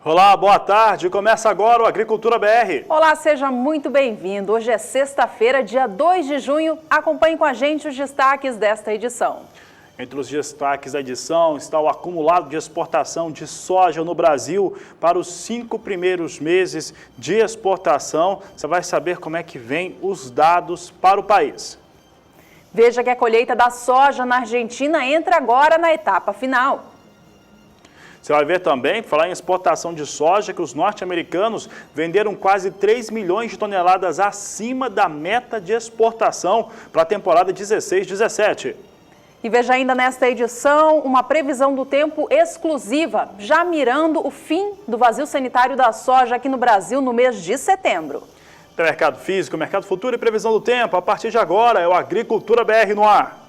Olá, boa tarde. Começa agora o Agricultura BR. Olá, seja muito bem-vindo. Hoje é sexta-feira, dia 2 de junho. Acompanhe com a gente os destaques desta edição. Entre os destaques da edição está o acumulado de exportação de soja no Brasil para os 5 primeiros meses de exportação. Você vai saber como é que vem os dados para o país. Veja que a colheita da soja na Argentina entra agora na etapa final. Você vai ver também, falar em exportação de soja, que os norte-americanos venderam quase 3 milhões de toneladas acima da meta de exportação para a temporada 16-17. E veja ainda nesta edição uma previsão do tempo exclusiva, já mirando o fim do vazio sanitário da soja aqui no Brasil no mês de setembro. Mercado físico, mercado futuro e previsão do tempo, a partir de agora é o Agricultura BR no ar.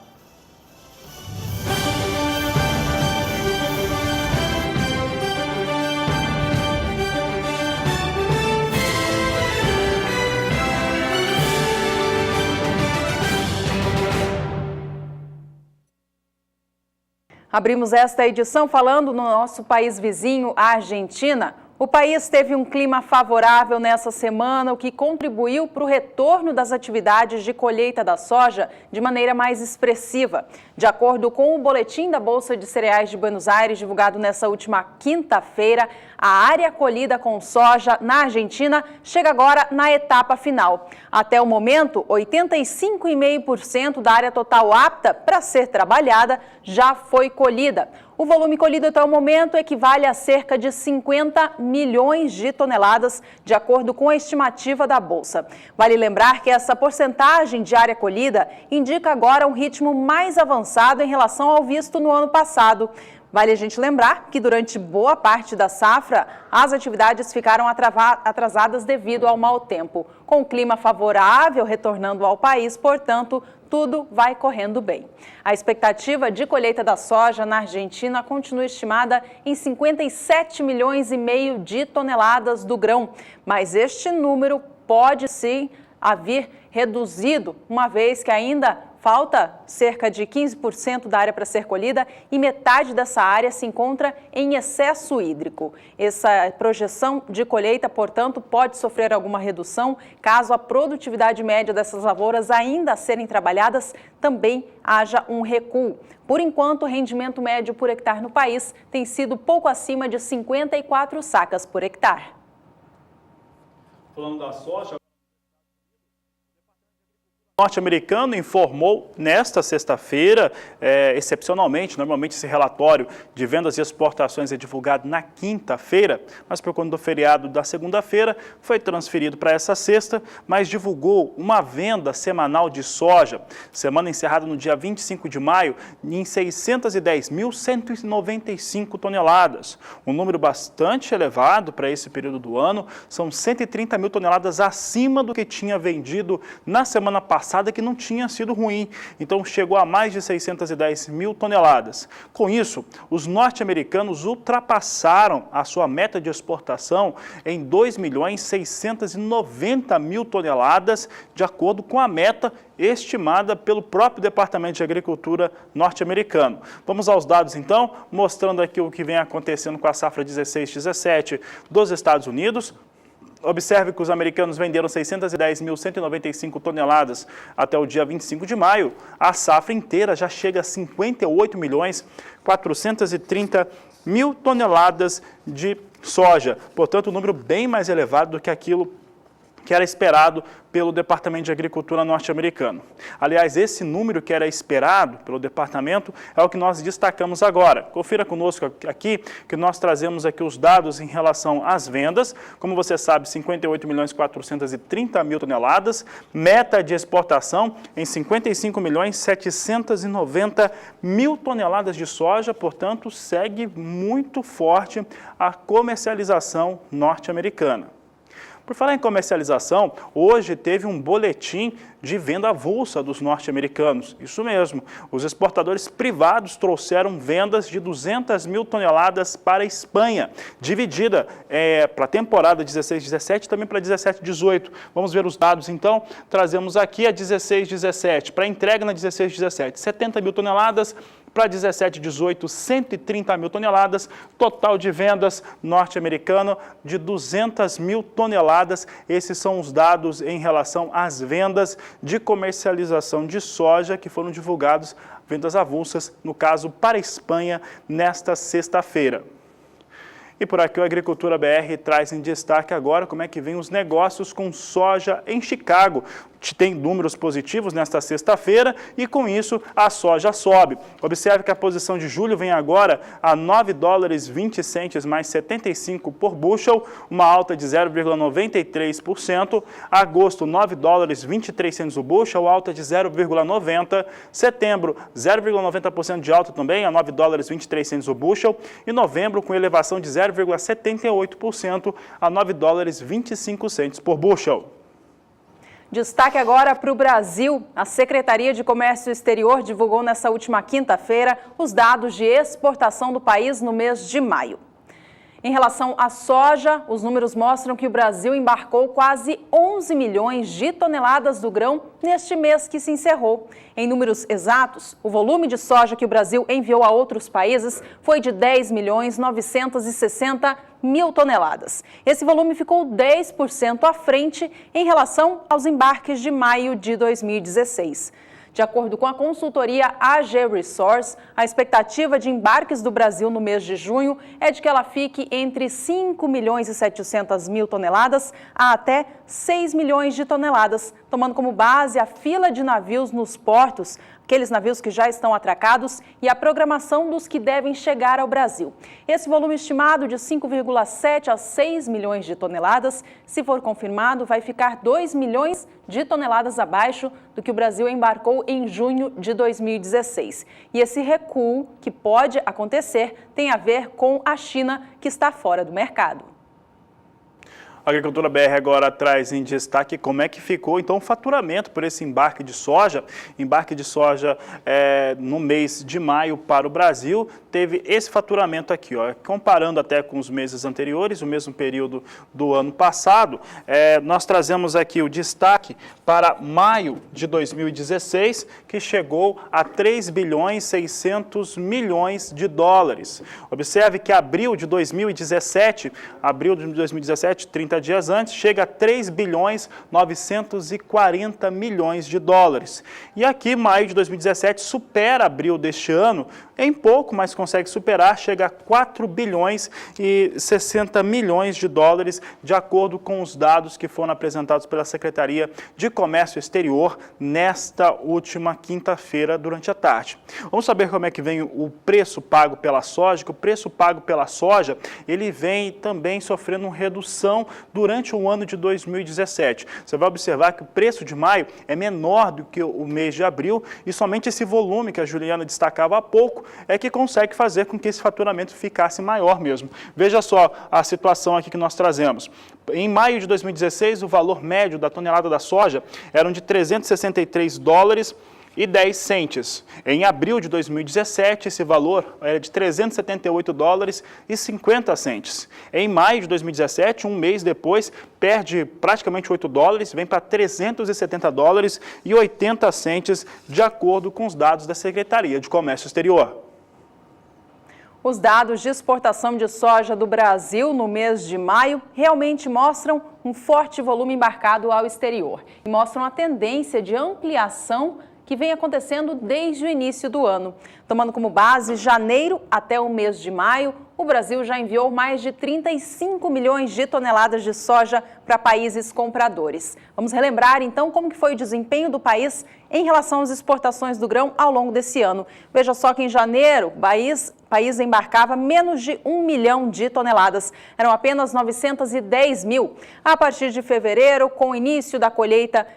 Abrimos esta edição falando no nosso país vizinho, a Argentina. O país teve um clima favorável nessa semana, o que contribuiu para o retorno das atividades de colheita da soja de maneira mais expressiva. De acordo com o boletim da Bolsa de Cereais de Buenos Aires, divulgado nessa última quinta-feira, a área colhida com soja na Argentina chega agora na etapa final. Até o momento, 85,5% da área total apta para ser trabalhada já foi colhida. O volume colhido até o momento equivale a cerca de 50 milhões de toneladas, de acordo com a estimativa da Bolsa. Vale lembrar que essa porcentagem de área colhida indica agora um ritmo mais avançado em relação ao visto no ano passado. Vale a gente lembrar que durante boa parte da safra, as atividades ficaram atrasadas devido ao mau tempo. Com o clima favorável retornando ao país, portanto, tudo vai correndo bem. A expectativa de colheita da soja na Argentina continua estimada em 57 milhões e meio de toneladas do grão, mas este número pode sim vir reduzido, uma vez que ainda falta cerca de 15% da área para ser colhida e metade dessa área se encontra em excesso hídrico. Essa projeção de colheita, portanto, pode sofrer alguma redução caso a produtividade média dessas lavouras ainda a serem trabalhadas também haja um recuo. Por enquanto, o rendimento médio por hectare no país tem sido pouco acima de 54 sacas por hectare. Falando da soja, o norte-americano informou nesta sexta-feira, excepcionalmente, normalmente esse relatório de vendas e exportações é divulgado na quinta-feira, mas por conta do feriado da segunda-feira foi transferido para essa sexta, mas divulgou uma venda semanal de soja, semana encerrada no dia 25 de maio, em 610.195 toneladas. Um número bastante elevado para esse período do ano, são 130 mil toneladas acima do que tinha vendido na semana passada, que não tinha sido ruim, então chegou a mais de 610 mil toneladas. Com isso, os norte-americanos ultrapassaram a sua meta de exportação em 2.690.000 toneladas, de acordo com a meta estimada pelo próprio Departamento de Agricultura norte-americano. Vamos aos dados então, mostrando aqui o que vem acontecendo com a safra 16-17 dos Estados Unidos. Observe que os americanos venderam 610.195 toneladas até o dia 25 de maio. A safra inteira já chega a 58.430.000 toneladas de soja. Portanto, um número bem mais elevado do que aquilo que era esperado pelo Departamento de Agricultura norte-americano. Aliás, esse número que era esperado pelo departamento é o que nós destacamos agora. Confira conosco aqui que nós trazemos aqui os dados em relação às vendas. Como você sabe, 58.430.000 toneladas, meta de exportação em 55.790.000 toneladas de soja, portanto, segue muito forte a comercialização norte-americana. Por falar em comercialização, hoje teve um boletim de venda avulsa dos norte-americanos. Isso mesmo, os exportadores privados trouxeram vendas de 200 mil toneladas para a Espanha, dividida para a temporada 16-17 e também para 17-18. Vamos ver os dados então, trazemos aqui a 16-17, para entrega na 16-17, 70 mil toneladas, para 17-18, 130 mil toneladas, total de vendas norte-americano de 200 mil toneladas. Esses são os dados em relação às vendas de comercialização de soja que foram divulgados, vendas avulsas, no caso para a Espanha, nesta sexta-feira. E por aqui o Agricultura BR traz em destaque agora como é que vem os negócios com soja em Chicago. Tem números positivos nesta sexta-feira e com isso a soja sobe. Observe que a posição de julho vem agora a 9 dólares 20 centes mais 75 por bushel, uma alta de 0,93%. Agosto, 9 dólares 23 centes o bushel, alta de 0,90%. Setembro, 0,90% de alta também, a 9 dólares 23 centes o bushel. E novembro, com elevação de 0,78% a 9 dólares 25 centes por bushel. Destaque agora para o Brasil. A Secretaria de Comércio Exterior divulgou nesta última quinta-feira os dados de exportação do país no mês de maio. Em relação à soja, os números mostram que o Brasil embarcou quase 11 milhões de toneladas do grão neste mês que se encerrou. Em números exatos, o volume de soja que o Brasil enviou a outros países foi de 10 milhões 960 mil toneladas. Esse volume ficou 10% à frente em relação aos embarques de maio de 2016. De acordo com a consultoria AG Resource, a expectativa de embarques do Brasil no mês de junho é de que ela fique entre 5 milhões e 700 mil toneladas a até 6 milhões de toneladas, tomando como base a fila de navios nos portos, aqueles navios que já estão atracados e a programação dos que devem chegar ao Brasil. Esse volume estimado de 5,7 a 6 milhões de toneladas, se for confirmado, vai ficar 2 milhões de toneladas abaixo do que o Brasil embarcou em junho de 2016. E esse recuo que pode acontecer tem a ver com a China, que está fora do mercado. A Agricultura BR agora traz em destaque como é que ficou então o faturamento por esse embarque de soja. Embarque de soja no mês de maio para o Brasil teve esse faturamento aqui, ó, comparando até com os meses anteriores, o mesmo período do ano passado. Nós trazemos aqui o destaque para maio de 2016, que chegou a 3 bilhões 600 milhões de dólares. Observe que abril de 2017, 30 dias antes, chega a 3 bilhões 940 milhões de dólares. E aqui, maio de 2017, supera abril deste ano, em pouco, mas consegue superar, chega a 4 bilhões e 60 milhões de dólares, de acordo com os dados que foram apresentados pela Secretaria de Comércio Exterior nesta última quinta-feira, durante a tarde. Vamos saber como é que vem o preço pago pela soja, que o preço pago pela soja, ele vem também sofrendo uma redução durante o ano de 2017. Você vai observar que o preço de maio é menor do que o mês de abril e somente esse volume que a Juliana destacava há pouco é que consegue fazer com que esse faturamento ficasse maior mesmo. Veja só a situação aqui que nós trazemos. Em maio de 2016, o valor médio da tonelada da soja era de 363 dólares e 10 centes. Em abril de 2017, esse valor era de 378 dólares e 50 centes. Em maio de 2017, um mês depois, perde praticamente 8 dólares, vem para 370 dólares e 80 centes, de acordo com os dados da Secretaria de Comércio Exterior. Os dados de exportação de soja do Brasil no mês de maio realmente mostram um forte volume embarcado ao exterior e mostram a tendência de ampliação que vem acontecendo desde o início do ano. Tomando como base janeiro até o mês de maio, o Brasil já enviou mais de 35 milhões de toneladas de soja para países compradores. Vamos relembrar então como que foi o desempenho do país em relação às exportações do grão ao longo desse ano. Veja só que em janeiro o país embarcava menos de 1 milhão de toneladas, eram apenas 910 mil. A partir de fevereiro, com o início da colheita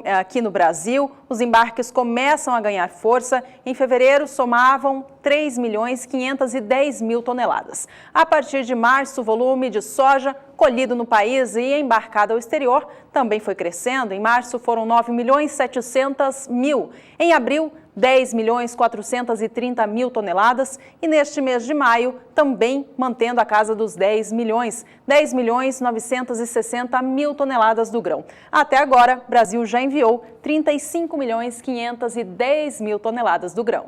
aqui no Brasil, os embarques começam a ganhar força. Em fevereiro, somavam 3.510.000 toneladas. A partir de março, o volume de soja colhido no país e embarcado ao exterior também foi crescendo. Em março, foram 9.700.000. Em abril, 10.430.000 toneladas e neste mês de maio também mantendo a casa dos 10.960.000 toneladas do grão. Até agora, o Brasil já enviou 35.510.000 toneladas do grão.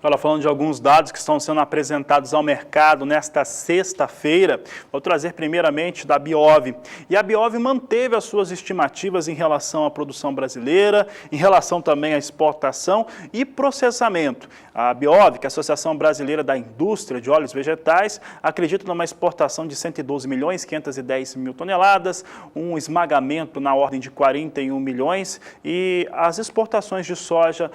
Ela falando de alguns dados que estão sendo apresentados ao mercado nesta sexta-feira, vou trazer primeiramente da Biov. E a Biov manteve as suas estimativas em relação à produção brasileira, em relação também à exportação e processamento. A Biov, que é a Associação Brasileira da Indústria de Óleos Vegetais, acredita numa exportação de 112.510.000 toneladas, um esmagamento na ordem de 41 milhões e as exportações de soja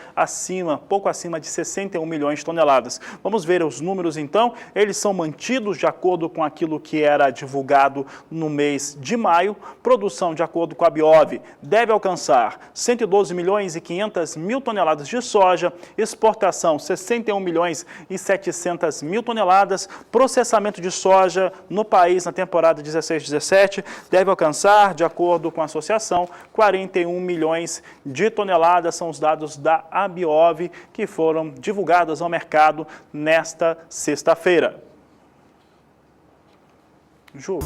pouco acima de 61 milhões de toneladas. Vamos ver os números então. Eles são mantidos de acordo com aquilo que era divulgado no mês de maio. Produção, de acordo com a Biov, deve alcançar 112.500.000 toneladas de soja, exportação 61.700.000 toneladas, processamento de soja no país na temporada 16-17 deve alcançar, de acordo com a associação, 41 milhões de toneladas. São os dados da Biov que foram divulgados ao mercado nesta sexta-feira. Ju.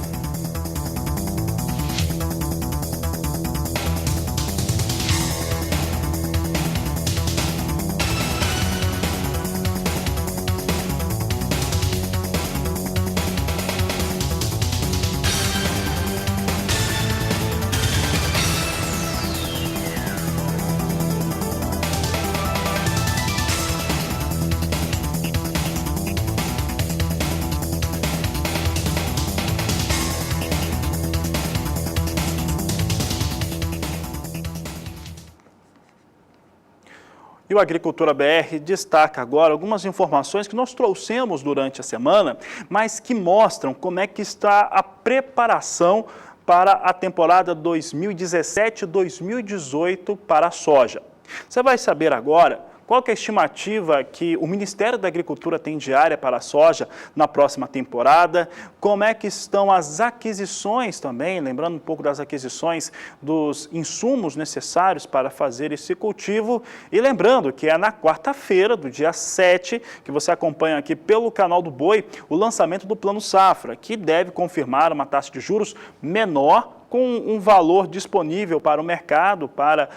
E o Agricultura BR destaca agora algumas informações que nós trouxemos durante a semana, mas que mostram como é que está a preparação para a temporada 2017-2018 para a soja. Você vai saber agora qual que é a estimativa que o Ministério da Agricultura tem de área para a soja na próxima temporada, como é que estão as aquisições também, lembrando um pouco das aquisições dos insumos necessários para fazer esse cultivo, e lembrando que é na quarta-feira, do dia 7, que você acompanha aqui pelo canal do Boi, o lançamento do Plano Safra, que deve confirmar uma taxa de juros menor, com um valor disponível para o mercado, para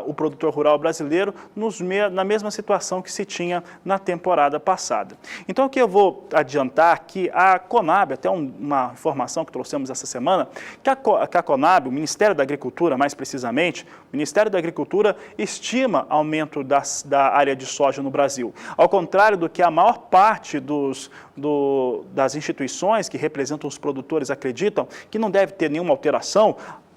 o produtor rural brasileiro, na mesma situação que se tinha na temporada passada. Então, aqui eu vou adiantar que a Conab, até uma informação que trouxemos essa semana, que a Conab, o Ministério da Agricultura, mais precisamente, o Ministério da Agricultura estima aumento da área de soja no Brasil. Ao contrário do que a maior parte das instituições que representam os produtores acreditam, que não deve ter nenhuma alteração,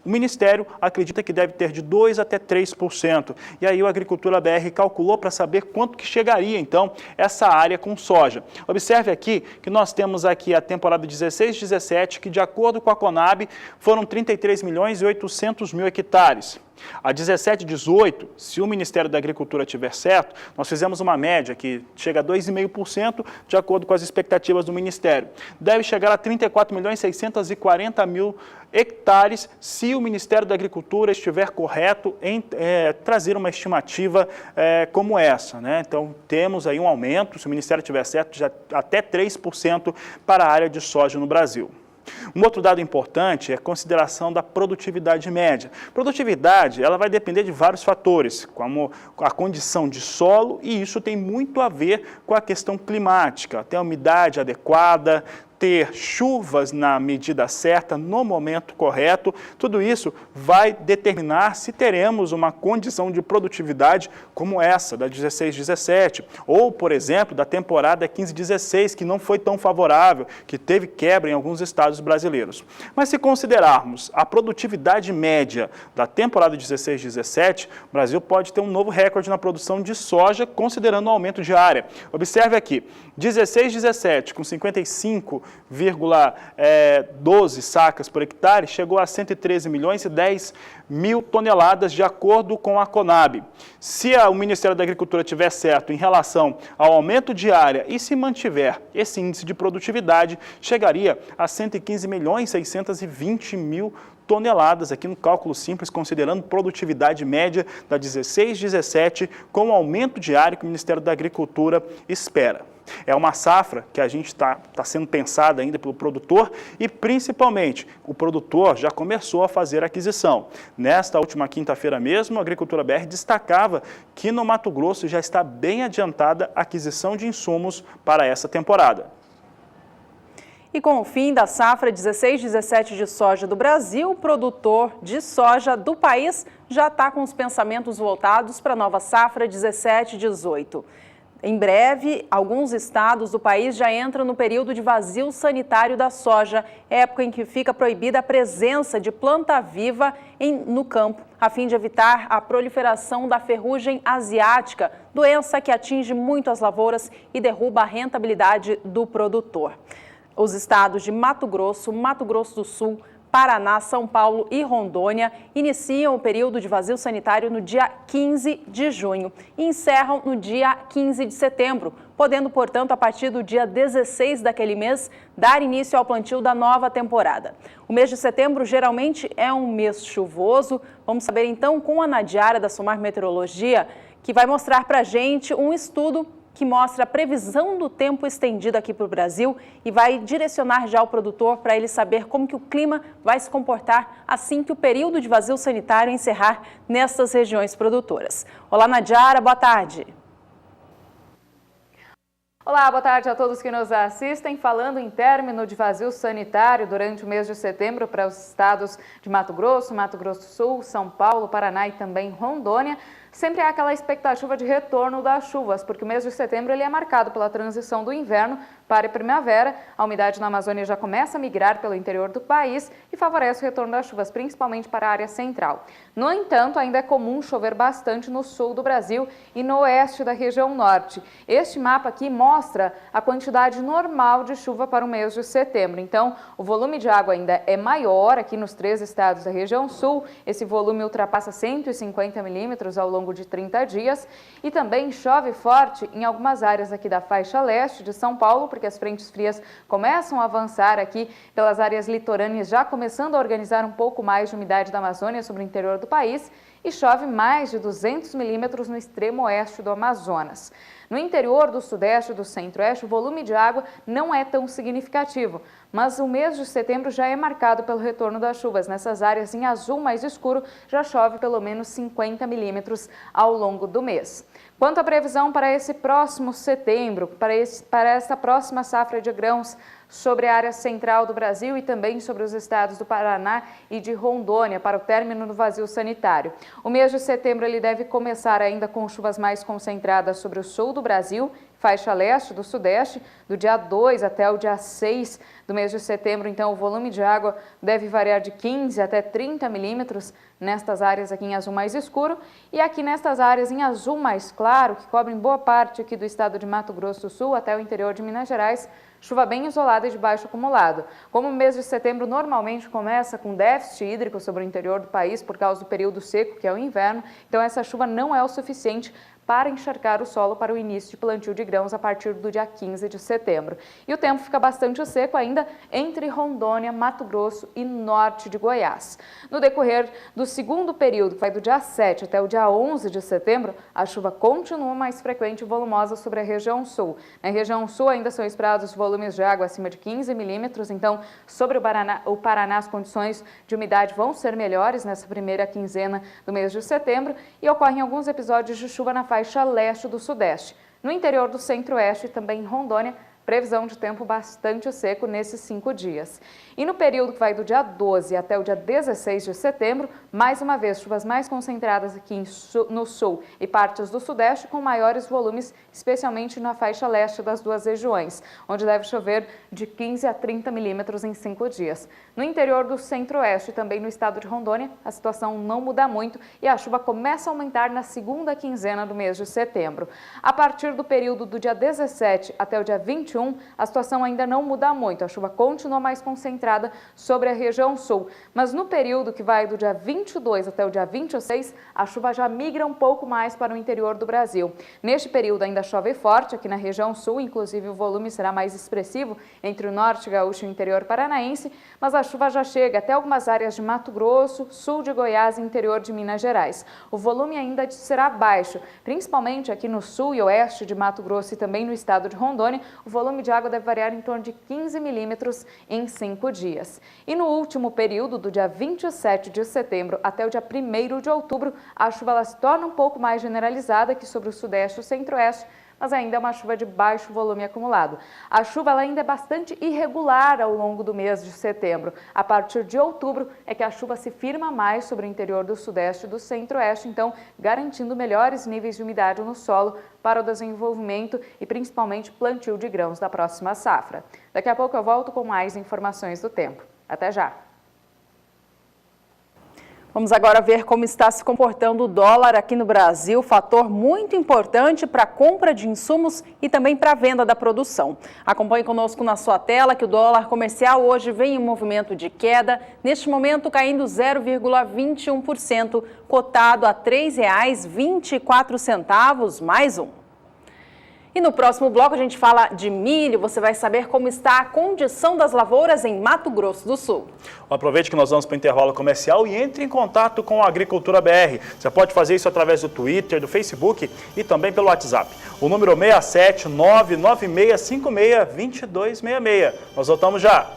o Ministério acredita que deve ter de 2% até 3%. E aí o Agricultura BR calculou para saber quanto que chegaria, então, essa área com soja. Observe aqui que nós temos aqui a temporada 16-17, que de acordo com a Conab, foram 33.800.000 hectares. A 17-18, se o Ministério da Agricultura tiver certo, nós fizemos uma média que chega a 2,5% de acordo com as expectativas do Ministério. Deve chegar a 34.640.000 hectares se o Ministério da Agricultura estiver correto em trazer uma estimativa como essa, né? Então, temos aí um aumento, se o Ministério estiver certo, de até 3% para a área de soja no Brasil. Um outro dado importante é a consideração da produtividade média. Produtividade, ela vai depender de vários fatores, como a condição de solo, e isso tem muito a ver com a questão climática, ter a umidade adequada, ter chuvas na medida certa, no momento correto, tudo isso vai determinar se teremos uma condição de produtividade como essa, da 16-17, ou, por exemplo, da temporada 15-16, que não foi tão favorável, que teve quebra em alguns estados brasileiros. Mas se considerarmos a produtividade média da temporada 16-17, o Brasil pode ter um novo recorde na produção de soja, considerando o aumento de área. Observe aqui, 16-17 com 55 1,12 sacas por hectare, chegou a 113 milhões e 10 mil toneladas, de acordo com a Conab. Se o Ministério da Agricultura tiver certo em relação ao aumento de área e se mantiver esse índice de produtividade, chegaria a 115 milhões e 620 mil toneladas, aqui no cálculo simples, considerando produtividade média da 16-17, com o aumento diário que o Ministério da Agricultura espera. É uma safra que a gente está sendo pensada ainda pelo produtor e, principalmente, o produtor já começou a fazer a aquisição. Nesta última quinta-feira mesmo, a Agricultura BR destacava que no Mato Grosso já está bem adiantada a aquisição de insumos para essa temporada. E com o fim da safra 16-17 de soja do Brasil, o produtor de soja do país já está com os pensamentos voltados para a nova safra 17-18. Em breve, alguns estados do país já entram no período de vazio sanitário da soja, época em que fica proibida a presença de planta viva no campo, a fim de evitar a proliferação da ferrugem asiática, doença que atinge muito as lavouras e derruba a rentabilidade do produtor. Os estados de Mato Grosso, Mato Grosso do Sul, Paraná, São Paulo e Rondônia iniciam o período de vazio sanitário no dia 15 de junho e encerram no dia 15 de setembro, podendo, portanto, a partir do dia 16 daquele mês, dar início ao plantio da nova temporada. O mês de setembro geralmente é um mês chuvoso. Vamos saber então com a Nadiara da Somar Meteorologia, que vai mostrar para a gente um estudo que mostra a previsão do tempo estendida aqui para o Brasil e vai direcionar já o produtor para ele saber como que o clima vai se comportar assim que o período de vazio sanitário encerrar nessas regiões produtoras. Olá, Nadiara, boa tarde. Olá, boa tarde a todos que nos assistem. Falando em término de vazio sanitário durante o mês de setembro para os estados de Mato Grosso do Sul, São Paulo, Paraná e também Rondônia, sempre há aquela expectativa de retorno das chuvas, porque o mês de setembro ele é marcado pela transição do inverno para a primavera. A umidade na Amazônia já começa a migrar pelo interior do país e favorece o retorno das chuvas, principalmente para a área central. No entanto, ainda é comum chover bastante no sul do Brasil e no oeste da região norte. Este mapa aqui mostra a quantidade normal de chuva para o mês de setembro. Então, o volume de água ainda é maior aqui nos 3 estados da região sul. Esse volume ultrapassa 150 milímetros ao longo de 30 dias e também chove forte em algumas áreas aqui da faixa leste de São Paulo, porque as frentes frias começam a avançar aqui pelas áreas litorâneas, já começando a organizar um pouco mais de umidade da Amazônia sobre o interior do país, e chove mais de 200 milímetros no extremo oeste do Amazonas. No interior do sudeste e do centro-oeste, o volume de água não é tão significativo, mas o mês de setembro já é marcado pelo retorno das chuvas. Nessas áreas em azul mais escuro, já chove pelo menos 50 milímetros ao longo do mês. Quanto à previsão para esse próximo setembro, para essa próxima safra de grãos, sobre a área central do Brasil e também sobre os estados do Paraná e de Rondônia para o término do vazio sanitário. O mês de setembro ele deve começar ainda com chuvas mais concentradas sobre o sul do Brasil, faixa leste do sudeste, do dia 2 até o dia 6 do mês de setembro. Então, o volume de água deve variar de 15 até 30 milímetros nestas áreas aqui em azul mais escuro e aqui nestas áreas em azul mais claro, que cobrem boa parte aqui do estado de Mato Grosso do Sul até o interior de Minas Gerais, chuva bem isolada e de baixo acumulado. Como o mês de setembro normalmente começa com déficit hídrico sobre o interior do país por causa do período seco, que é o inverno, então essa chuva não é o suficiente para encharcar o solo para o início de plantio de grãos a partir do dia 15 de setembro. E o tempo fica bastante seco ainda entre Rondônia, Mato Grosso e norte de Goiás. No decorrer do segundo período, que vai do dia 7 até o dia 11 de setembro, a chuva continua mais frequente e volumosa sobre a região sul. Na região sul ainda são esperados volumes de água acima de 15 milímetros, então sobre o Paraná as condições de umidade vão ser melhores nessa primeira quinzena do mês de setembro e ocorrem alguns episódios de chuva na faixa leste do sudeste. No interior do centro-oeste e também em Rondônia, previsão de tempo bastante seco nesses 5 dias. E no período que vai do dia 12 até o dia 16 de setembro, mais uma vez, chuvas mais concentradas aqui no sul e partes do sudeste, com maiores volumes, especialmente na faixa leste das duas regiões, onde deve chover de 15 a 30 milímetros em 5 dias. No interior do centro-oeste e também no estado de Rondônia, a situação não muda muito e a chuva começa a aumentar na segunda quinzena do mês de setembro. A partir do período do dia 17 até o dia 21 21, a situação ainda não muda muito. A chuva continua mais concentrada sobre a região sul. Mas no período que vai do dia 22 até o dia 26, a chuva já migra um pouco mais para o interior do Brasil. Neste período ainda chove forte aqui na região sul, inclusive o volume será mais expressivo entre o norte gaúcho e o interior paranaense, mas a chuva já chega até algumas áreas de Mato Grosso, sul de Goiás e interior de Minas Gerais. O volume ainda será baixo, principalmente aqui no sul e oeste de Mato Grosso e também no estado de Rondônia. O volume de água deve variar em torno de 15 milímetros em 5 dias. E no último período, do dia 27 de setembro até o dia 1º de outubro, a chuva ela se torna um pouco mais generalizada aqui sobre o sudeste e o centro-oeste, mas ainda é uma chuva de baixo volume acumulado. A chuva ela ainda é bastante irregular ao longo do mês de setembro. A partir de outubro é que a chuva se firma mais sobre o interior do sudeste e do centro-oeste, então garantindo melhores níveis de umidade no solo para o desenvolvimento e principalmente plantio de grãos da próxima safra. Daqui a pouco eu volto com mais informações do tempo. Até já! Vamos agora ver como está se comportando o dólar aqui no Brasil, fator muito importante para a compra de insumos e também para a venda da produção. Acompanhe conosco na sua tela que o dólar comercial hoje vem em movimento de queda, neste momento caindo 0,21%, cotado a R$ 3,24, mais um. E no próximo bloco a gente fala de milho, você vai saber como está a condição das lavouras em Mato Grosso do Sul. Aproveite que nós vamos para o intervalo comercial e entre em contato com a Agricultura BR. Você pode fazer isso através do Twitter, do Facebook e também pelo WhatsApp. O número é 67996562266. Nós voltamos já.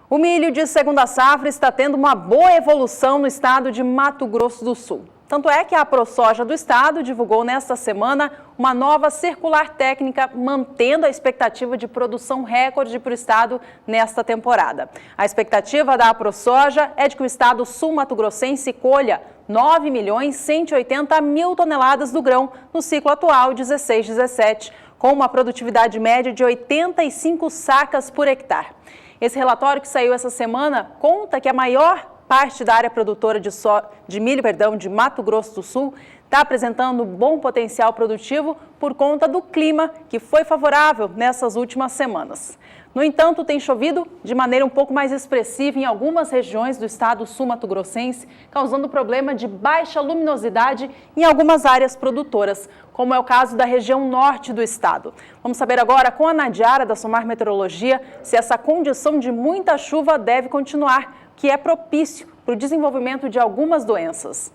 O milho de segunda safra está tendo uma boa evolução no estado de Mato Grosso do Sul. Tanto é que a ProSoja do estado divulgou nesta semana uma nova circular técnica, mantendo a expectativa de produção recorde para o estado nesta temporada. A expectativa da ProSoja é de que o estado sul-mato-grossense colha 9.180.000 toneladas do grão no ciclo atual 16-17, com uma produtividade média de 85 sacas por hectare. Esse relatório que saiu essa semana conta que a maior parte da área produtora de milho de Mato Grosso do Sul está apresentando bom potencial produtivo por conta do clima que foi favorável nessas últimas semanas. No entanto, tem chovido de maneira um pouco mais expressiva em algumas regiões do estado sul-mato-grossense, causando problema de baixa luminosidade em algumas áreas produtoras, como é o caso da região norte do estado. Vamos saber agora com a Nadiara, da Somar Meteorologia, se essa condição de muita chuva deve continuar, que é propício para o desenvolvimento de algumas doenças.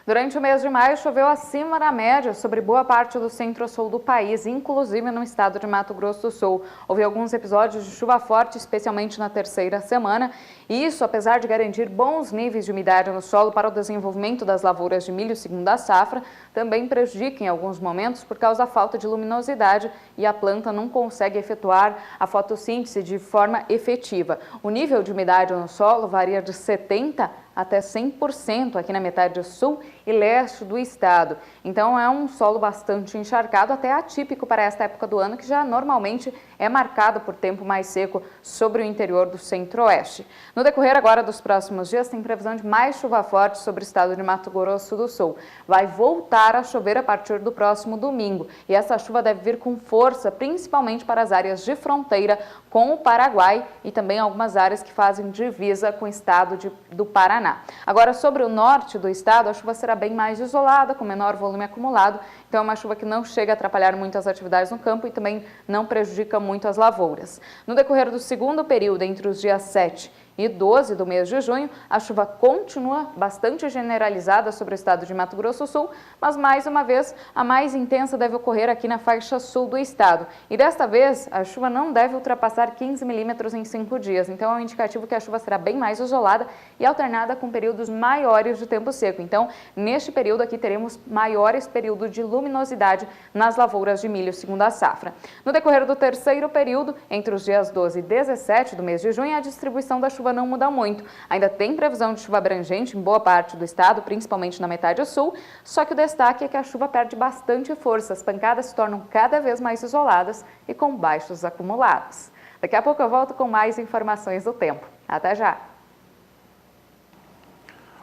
Durante o mês de maio, choveu acima da média sobre boa parte do centro-sul do país, inclusive no estado de Mato Grosso do Sul. Houve alguns episódios de chuva forte, especialmente na terceira semana, e isso, apesar de garantir bons níveis de umidade no solo para o desenvolvimento das lavouras de milho segunda safra, também prejudica em alguns momentos por causa da falta de luminosidade e a planta não consegue efetuar a fotossíntese de forma efetiva. O nível de umidade no solo varia de 70% até 100% aqui na metade sul e leste do estado. Então é um solo bastante encharcado, até atípico para esta época do ano, que já normalmente é marcado por tempo mais seco sobre o interior do centro-oeste. No decorrer agora dos próximos dias, tem previsão de mais chuva forte sobre o estado de Mato Grosso do Sul. Vai voltar a chover a partir do próximo domingo e essa chuva deve vir com força, principalmente para as áreas de fronteira com o Paraguai e também algumas áreas que fazem divisa com o estado do Paraná. Agora, sobre o norte do estado, a chuva será bem mais isolada, com menor volume acumulado, então é uma chuva que não chega a atrapalhar muito as atividades no campo e também não prejudica muito as lavouras. No decorrer do segundo período, entre os dias 7 e 12 do mês de junho, a chuva continua bastante generalizada sobre o estado de Mato Grosso do Sul, mas mais uma vez a mais intensa deve ocorrer aqui na faixa sul do estado. E desta vez a chuva não deve ultrapassar 15 milímetros em 5 dias, então é um indicativo que a chuva será bem mais isolada e alternada com períodos maiores de tempo seco. Então, neste período aqui teremos maiores períodos de luminosidade nas lavouras de milho segunda safra. No decorrer do terceiro período, entre os dias 12 e 17 do mês de junho, a distribuição da chuva não muda muito. Ainda tem previsão de chuva abrangente em boa parte do estado, principalmente na metade sul, só que o destaque é que a chuva perde bastante força, as pancadas se tornam cada vez mais isoladas e com baixos acumulados. Daqui a pouco eu volto com mais informações do tempo. Até já!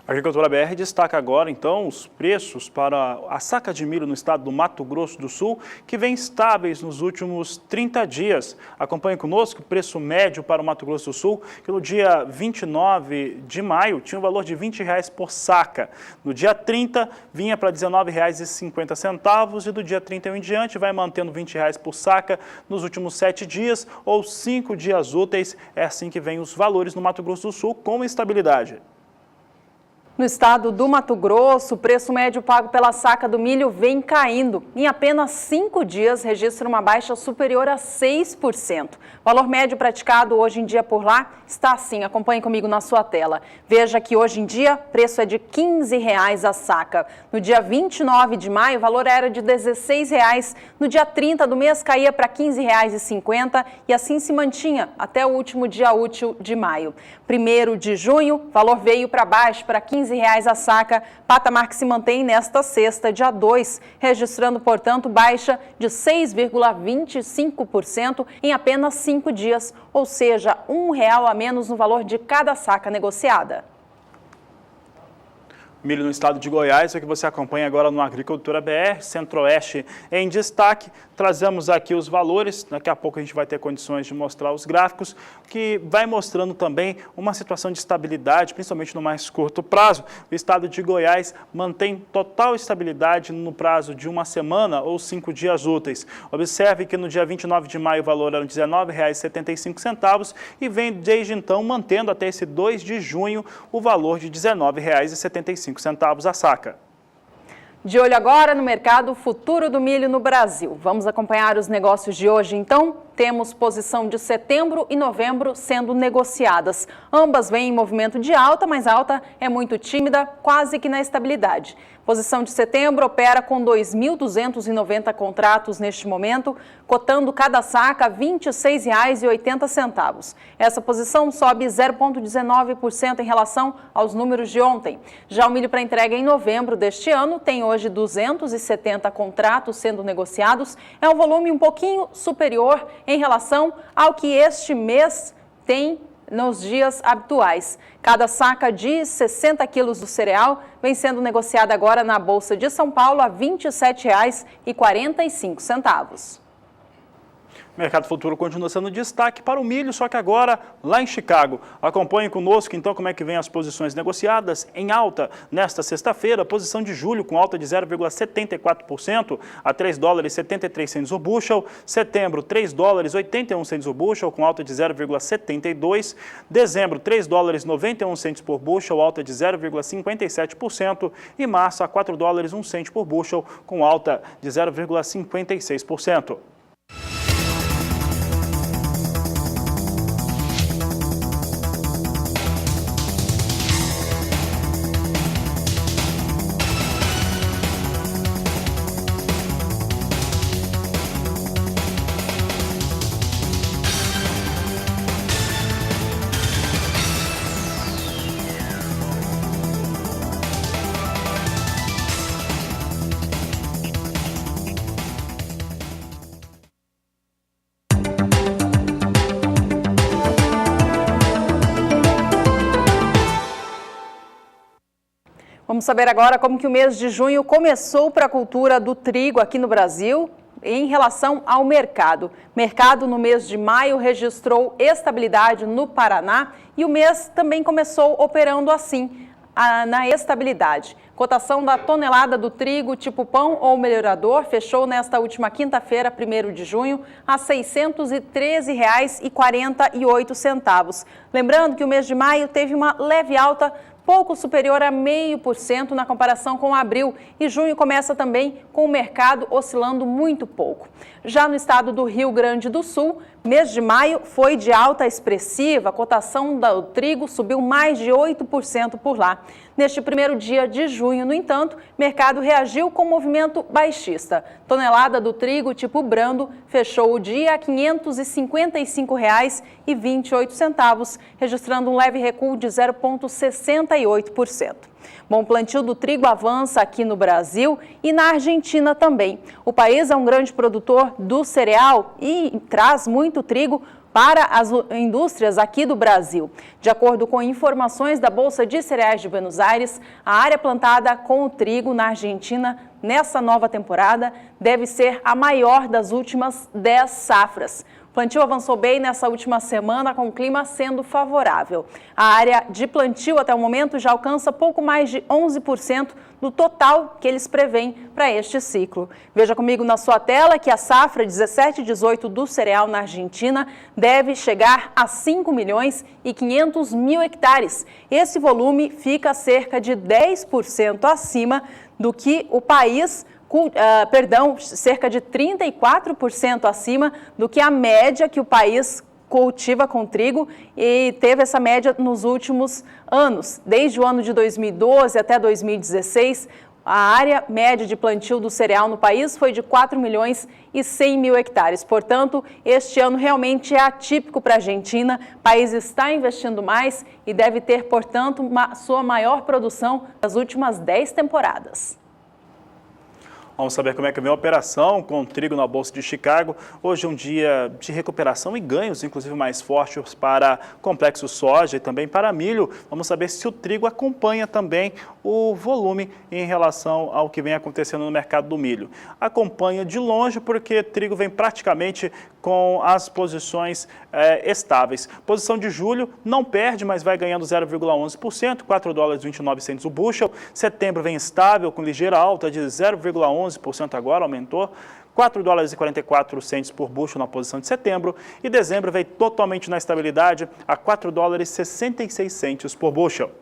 A Agricultura BR destaca agora, então, os preços para a saca de milho no estado do Mato Grosso do Sul, que vem estáveis nos últimos 30 dias. Acompanhe conosco o preço médio para o Mato Grosso do Sul, que no dia 29 de maio tinha um valor de R$ 20 por saca. No dia 30, vinha para R$ 19,50 e do dia 31 em diante vai mantendo R$ 20 por saca nos últimos 7 dias ou 5 dias úteis. É assim que vem os valores no Mato Grosso do Sul com estabilidade. No estado do Mato Grosso, o preço médio pago pela saca do milho vem caindo. Em apenas 5 dias, registra uma baixa superior a 6%. O valor médio praticado hoje em dia por lá está assim, acompanhe comigo na sua tela. Veja que hoje em dia, o preço é de R$ 15 a saca. No dia 29 de maio, o valor era de R$ 16. No dia 30 do mês, caía para R$ 15,50 e assim se mantinha até o último dia útil de maio. 1º de junho, o valor veio para baixo, para R$ 15 a saca, patamar que se mantém nesta sexta, dia 2, registrando, portanto, baixa de 6,25% em apenas 5 dias, ou seja, R$ 1 a menos no valor de cada saca negociada. Milho no estado de Goiás, é o que você acompanha agora no Agricultura BR, Centro-Oeste em destaque. Trazemos aqui os valores, daqui a pouco a gente vai ter condições de mostrar os gráficos, que vai mostrando também uma situação de estabilidade, principalmente no mais curto prazo. O estado de Goiás mantém total estabilidade no prazo de uma semana ou 5 dias úteis. Observe que no dia 29 de maio o valor era R$ 19,75 e vem desde então mantendo até esse 2 de junho o valor de R$ 19,75 a saca. De olho agora no mercado futuro do milho no Brasil. Vamos acompanhar os negócios de hoje, então? Temos posição de setembro e novembro sendo negociadas. Ambas vêm em movimento de alta, mas a alta é muito tímida, quase que na estabilidade. Posição de setembro opera com 2.290 contratos neste momento, cotando cada saca R$ 26,80. Essa posição sobe 0,19% em relação aos números de ontem. Já o milho para entrega em novembro deste ano tem hoje 270 contratos sendo negociados. É um volume um pouquinho superior em relação ao que este mês tem nos dias habituais. Cada saca de 60 quilos do cereal vem sendo negociada agora na Bolsa de São Paulo a R$ 27,45. O mercado futuro continua sendo destaque para o milho, só que agora lá em Chicago. Acompanhe conosco então como é que vem as posições negociadas em alta nesta sexta-feira. Posição de julho com alta de 0,74% a $3,73 o bushel. Setembro, $3,81 o bushel com alta de 0,72%. Dezembro, $3,91 por bushel, alta de 0,57%. E março, a $4,01 por bushel com alta de 0,56%. Vamos saber agora como que o mês de junho começou para a cultura do trigo aqui no Brasil em relação ao mercado. Mercado no mês de maio registrou estabilidade no Paraná e o mês também começou operando assim, na estabilidade. Cotação da tonelada do trigo tipo pão ou melhorador fechou nesta última quinta-feira, 1º de junho, a R$ 613,48. Lembrando que o mês de maio teve uma leve alta pouco superior a 0,5% na comparação com abril, e junho começa também com o mercado oscilando muito pouco. Já no estado do Rio Grande do Sul, mês de maio foi de alta expressiva, a cotação do trigo subiu mais de 8% por lá. Neste primeiro dia de junho, no entanto, o mercado reagiu com movimento baixista. Tonelada do trigo tipo brando fechou o dia a R$ 555,28, registrando um leve recuo de 0,68%. Bom, o plantio do trigo avança aqui no Brasil e na Argentina também. O país é um grande produtor do cereal e traz muito trigo para as indústrias aqui do Brasil. De acordo com informações da Bolsa de Cereais de Buenos Aires, a área plantada com o trigo na Argentina nessa nova temporada deve ser a maior das últimas 10 safras. O plantio avançou bem nessa última semana, com o clima sendo favorável. A área de plantio até o momento já alcança pouco mais de 11% do total que eles prevêem para este ciclo. Veja comigo na sua tela que a safra 17/18 do cereal na Argentina deve chegar a 5.500.000 hectares. Esse volume fica cerca de 10% acima do que o país cerca de 34% acima do que a média que o país cultiva com trigo, e teve essa média nos últimos anos. Desde o ano de 2012 até 2016, a área média de plantio do cereal no país foi de 4.100.000 hectares. Portanto, este ano realmente é atípico para a Argentina. O país está investindo mais e deve ter, portanto, sua maior produção das últimas 10 temporadas. Vamos saber como é que vem a operação com o trigo na Bolsa de Chicago. Hoje é um dia de recuperação e ganhos, inclusive mais fortes para complexo soja e também para milho. Vamos saber se o trigo acompanha também o volume em relação ao que vem acontecendo no mercado do milho. Acompanha de longe porque trigo vem praticamente com as posições estáveis. Posição de julho não perde, mas vai ganhando 0,11%, $4,29 o bushel. Setembro vem estável, com ligeira alta de 0,11% agora, aumentou. $4,44 por bushel na posição de setembro. E dezembro veio totalmente na estabilidade a $4,66 por bushel.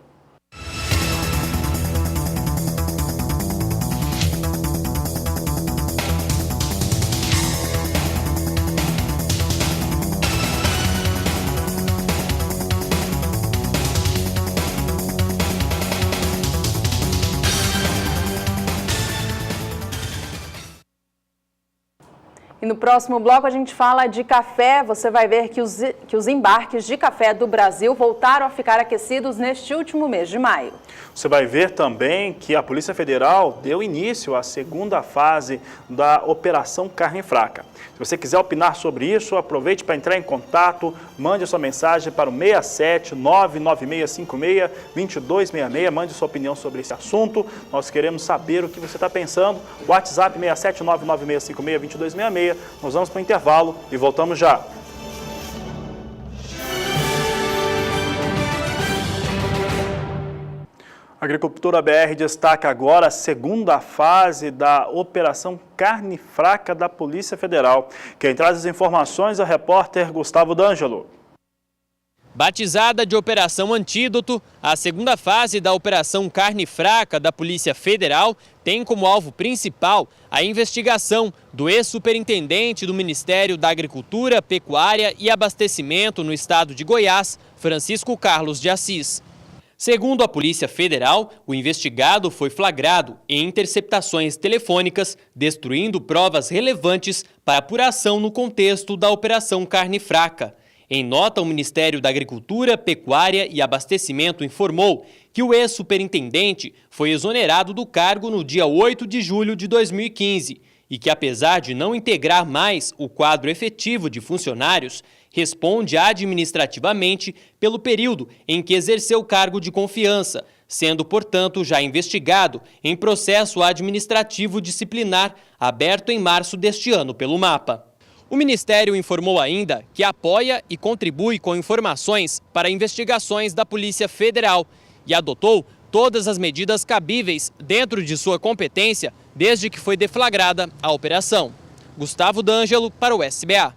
E no próximo bloco a gente fala de café. Você vai ver que os embarques de café do Brasil voltaram a ficar aquecidos neste último mês de maio. Você vai ver também que a Polícia Federal deu início à segunda fase da Operação Carne Fraca. Se você quiser opinar sobre isso, aproveite para entrar em contato, mande a sua mensagem para o 67 99656 2266, mande sua opinião sobre esse assunto. Nós queremos saber o que você está pensando. WhatsApp 67 99656 2266. Nós vamos para o intervalo e voltamos já. A Agricultura BR destaca agora a segunda fase da Operação Carne Fraca da Polícia Federal. Quem traz as informações é o repórter Gustavo D'Angelo. Batizada de Operação Antídoto, a segunda fase da Operação Carne Fraca da Polícia Federal tem como alvo principal a investigação do ex-superintendente do Ministério da Agricultura, Pecuária e Abastecimento no estado de Goiás, Francisco Carlos de Assis. Segundo a Polícia Federal, o investigado foi flagrado em interceptações telefônicas, destruindo provas relevantes para apuração no contexto da Operação Carne Fraca. Em nota, o Ministério da Agricultura, Pecuária e Abastecimento informou que o ex-superintendente foi exonerado do cargo no dia 8 de julho de 2015 e que, apesar de não integrar mais o quadro efetivo de funcionários, responde administrativamente pelo período em que exerceu o cargo de confiança, sendo, portanto, já investigado em processo administrativo disciplinar aberto em março deste ano pelo MAPA. O Ministério informou ainda que apoia e contribui com informações para investigações da Polícia Federal e adotou todas as medidas cabíveis dentro de sua competência desde que foi deflagrada a operação. Gustavo D'Angelo para o SBA.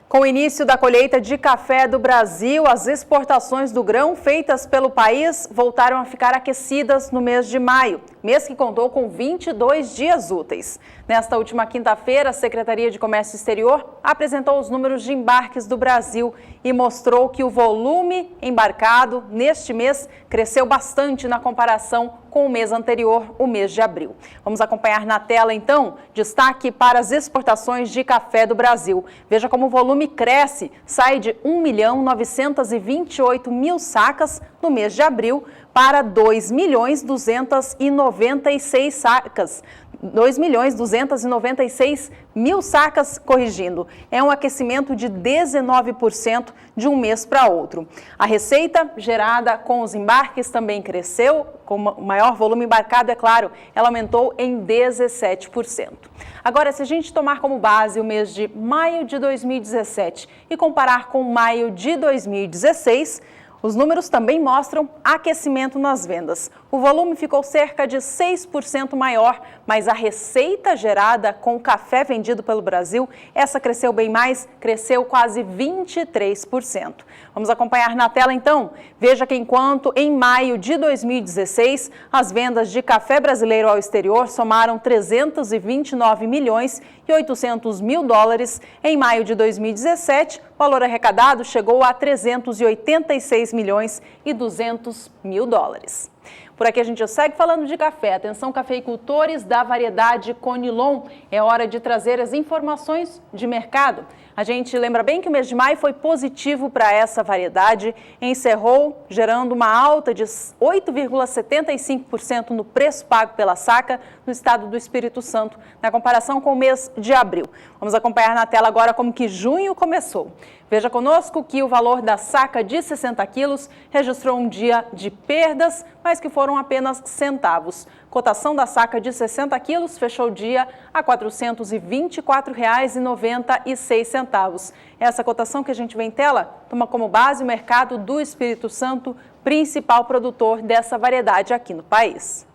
Com o início da colheita de café do Brasil, as exportações do grão feitas pelo país voltaram a ficar aquecidas no mês de maio, mês que contou com 22 dias úteis. Nesta última quinta-feira, a Secretaria de Comércio Exterior apresentou os números de embarques do Brasil e mostrou que o volume embarcado neste mês cresceu bastante na comparação com o mês anterior, o mês de abril. Vamos acompanhar na tela, então, destaque para as exportações de café do Brasil. Veja como o volume cresce, sai de 1.928.000 sacas no mês de abril para 2.296.000 sacas. 2.296.000 sacas, corrigindo. É um aquecimento de 19% de um mês para outro. A receita gerada com os embarques também cresceu, com o maior volume embarcado, é claro, ela aumentou em 17%. Agora, se a gente tomar como base o mês de maio de 2017 e comparar com maio de 2016, os números também mostram aquecimento nas vendas. O volume ficou cerca de 6% maior, mas a receita gerada com o café vendido pelo Brasil, essa cresceu bem mais, cresceu quase 23%. Vamos acompanhar na tela então? Veja que enquanto em maio de 2016, as vendas de café brasileiro ao exterior somaram 329 milhões e 800 mil dólares, em maio de 2017, o valor arrecadado chegou a 386 milhões e 200 mil dólares. Por aqui a gente segue falando de café. Atenção, cafeicultores da variedade Conilon. É hora de trazer as informações de mercado. A gente lembra bem que o mês de maio foi positivo para essa variedade. Encerrou gerando uma alta de 8,75% no preço pago pela saca no estado do Espírito Santo, na comparação com o mês de abril. Vamos acompanhar na tela agora como que junho começou. Veja conosco que o valor da saca de 60 quilos registrou um dia de perdas, mas que foram apenas centavos. Cotação da saca de 60 quilos fechou o dia a R$ 424,96. Essa cotação que a gente vê em tela toma como base o mercado do Espírito Santo, principal produtor dessa variedade aqui no país.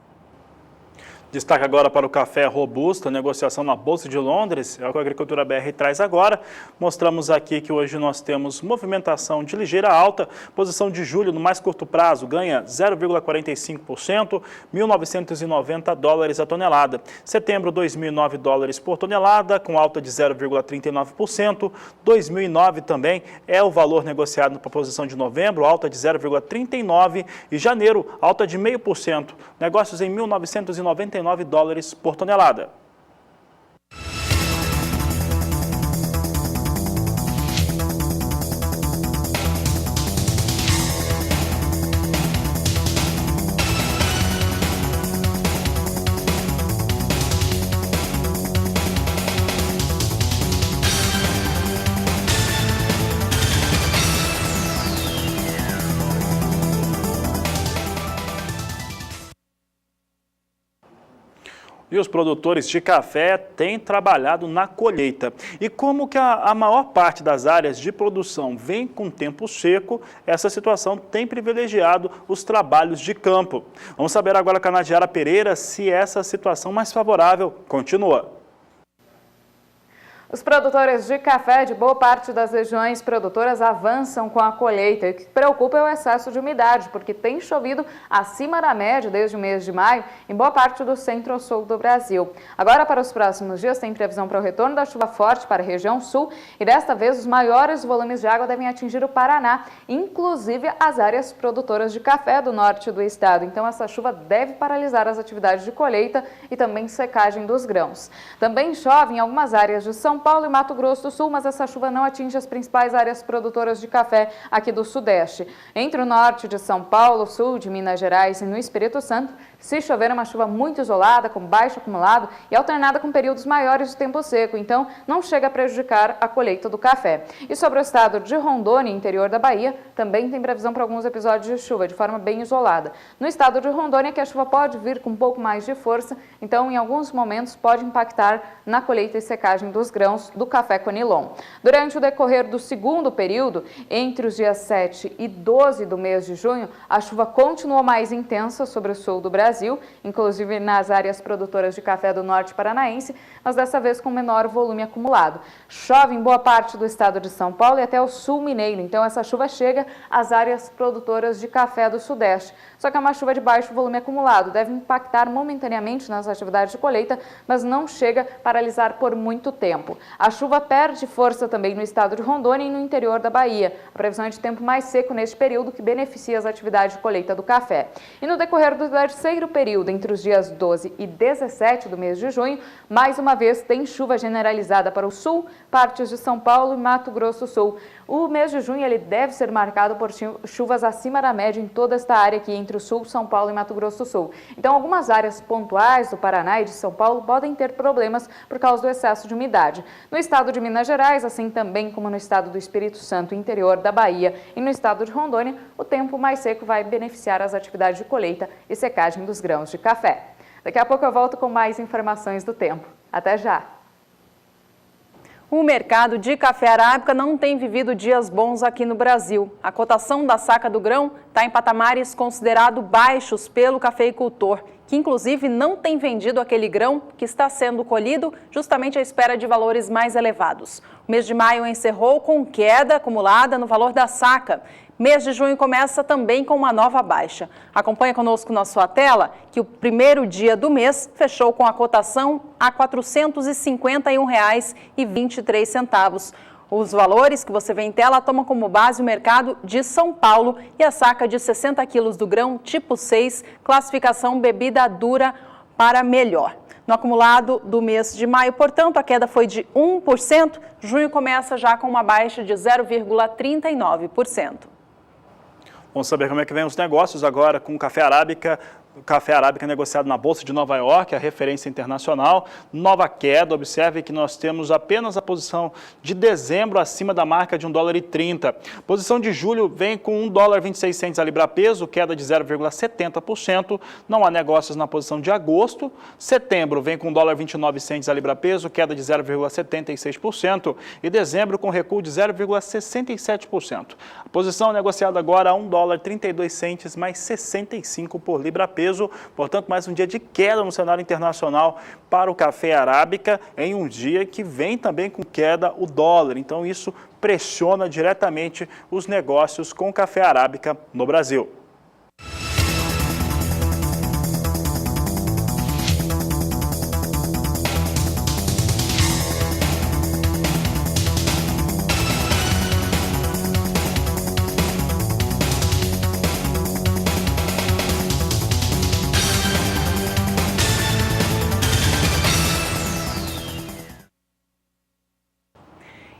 Destaque agora para o café robusto, a negociação na Bolsa de Londres, é o que a Agricultura BR traz agora. Mostramos aqui que hoje nós temos movimentação de ligeira alta, posição de julho no mais curto prazo ganha 0,45%, 1.990 dólares a tonelada. Setembro, 2.009 dólares por tonelada, com alta de 0,39%. 2.009 também é o valor negociado para a posição de novembro, alta de 0,39%. E janeiro, alta de 0,5%, negócios em 1.999 dólares por tonelada. E os produtores de café têm trabalhado na colheita. E como que a maior parte das áreas de produção vem com tempo seco, essa situação tem privilegiado os trabalhos de campo. Vamos saber agora com a Nadiara Pereira se essa situação mais favorável continua. Os produtores de café de boa parte das regiões produtoras avançam com a colheita. E o que preocupa é o excesso de umidade, porque tem chovido acima da média desde o mês de maio em boa parte do centro-sul do Brasil. Agora, para os próximos dias, tem previsão para o retorno da chuva forte para a região sul e desta vez os maiores volumes de água devem atingir o Paraná, inclusive as áreas produtoras de café do norte do estado. Então, essa chuva deve paralisar as atividades de colheita e também secagem dos grãos. Também chove em algumas áreas de São Paulo e Mato Grosso do Sul, mas essa chuva não atinge as principais áreas produtoras de café aqui do Sudeste. Entre o norte de São Paulo, sul de Minas Gerais e no Espírito Santo, se chover é uma chuva muito isolada, com baixo acumulado e alternada com períodos maiores de tempo seco, então não chega a prejudicar a colheita do café. E sobre o estado de Rondônia, interior da Bahia, também tem previsão para alguns episódios de chuva, de forma bem isolada. No estado de Rondônia, que a chuva pode vir com um pouco mais de força, então em alguns momentos pode impactar na colheita e secagem dos grãos do café Conilon. Durante o decorrer do segundo período, entre os dias 7 e 12 do mês de junho, a chuva continua mais intensa sobre o sul do Brasil, inclusive nas áreas produtoras de café do norte paranaense, mas dessa vez com menor volume acumulado. Chove em boa parte do estado de São Paulo e até o sul mineiro, então essa chuva chega às áreas produtoras de café do sudeste. Só que é uma chuva de baixo volume acumulado, deve impactar momentaneamente nas atividades de colheita, mas não chega a paralisar por muito tempo. tempo. A chuva perde força também no estado de Rondônia e no interior da Bahia. A previsão é de tempo mais seco neste período, que beneficia as atividades de colheita do café. E no decorrer do terceiro período, entre os dias 12 e 17 do mês de junho, mais uma vez tem chuva generalizada para o sul, partes de São Paulo e Mato Grosso do Sul. O mês de junho ele deve ser marcado por chuvas acima da média em toda esta área aqui entre o sul, São Paulo e Mato Grosso do Sul. Então, algumas áreas pontuais do Paraná e de São Paulo podem ter problemas por causa do excesso de umidade. No estado de Minas Gerais, assim também como no estado do Espírito Santo, interior da Bahia e no estado de Rondônia, o tempo mais seco vai beneficiar as atividades de colheita e secagem dos grãos de café. Daqui a pouco eu volto com mais informações do tempo. Até já! O mercado de café arábica não tem vivido dias bons aqui no Brasil. A cotação da saca do grão está em patamares considerados baixos pelo cafeicultor, que inclusive não tem vendido aquele grão que está sendo colhido justamente à espera de valores mais elevados. O mês de maio encerrou com queda acumulada no valor da saca. Mês de junho começa também com uma nova baixa. Acompanha conosco na sua tela que o primeiro dia do mês fechou com a cotação a R$ 451,23. Os valores que você vê em tela tomam como base o mercado de São Paulo e a saca de 60 quilos do grão tipo 6, classificação bebida dura para melhor. No acumulado do mês de maio, portanto, a queda foi de 1%. Junho começa já com uma baixa de 0,39%. Vamos saber como é que vem os negócios agora com o café arábica. O café arábica negociado na Bolsa de Nova York, a referência internacional, nova queda. Observe que nós temos apenas a posição de dezembro acima da marca de $1,30. Posição de julho vem com $1,26 a libra peso, queda de 0,70%. Não há negócios na posição de agosto. Setembro vem com $1,29 a libra peso, queda de 0,76%. E dezembro com recuo de 0,67%. A posição negociada agora a $1,32 mais 65 por libra peso. Portanto, mais um dia de queda no cenário internacional para o café arábica, em um dia que vem também com queda o dólar. Então, isso pressiona diretamente os negócios com café arábica no Brasil.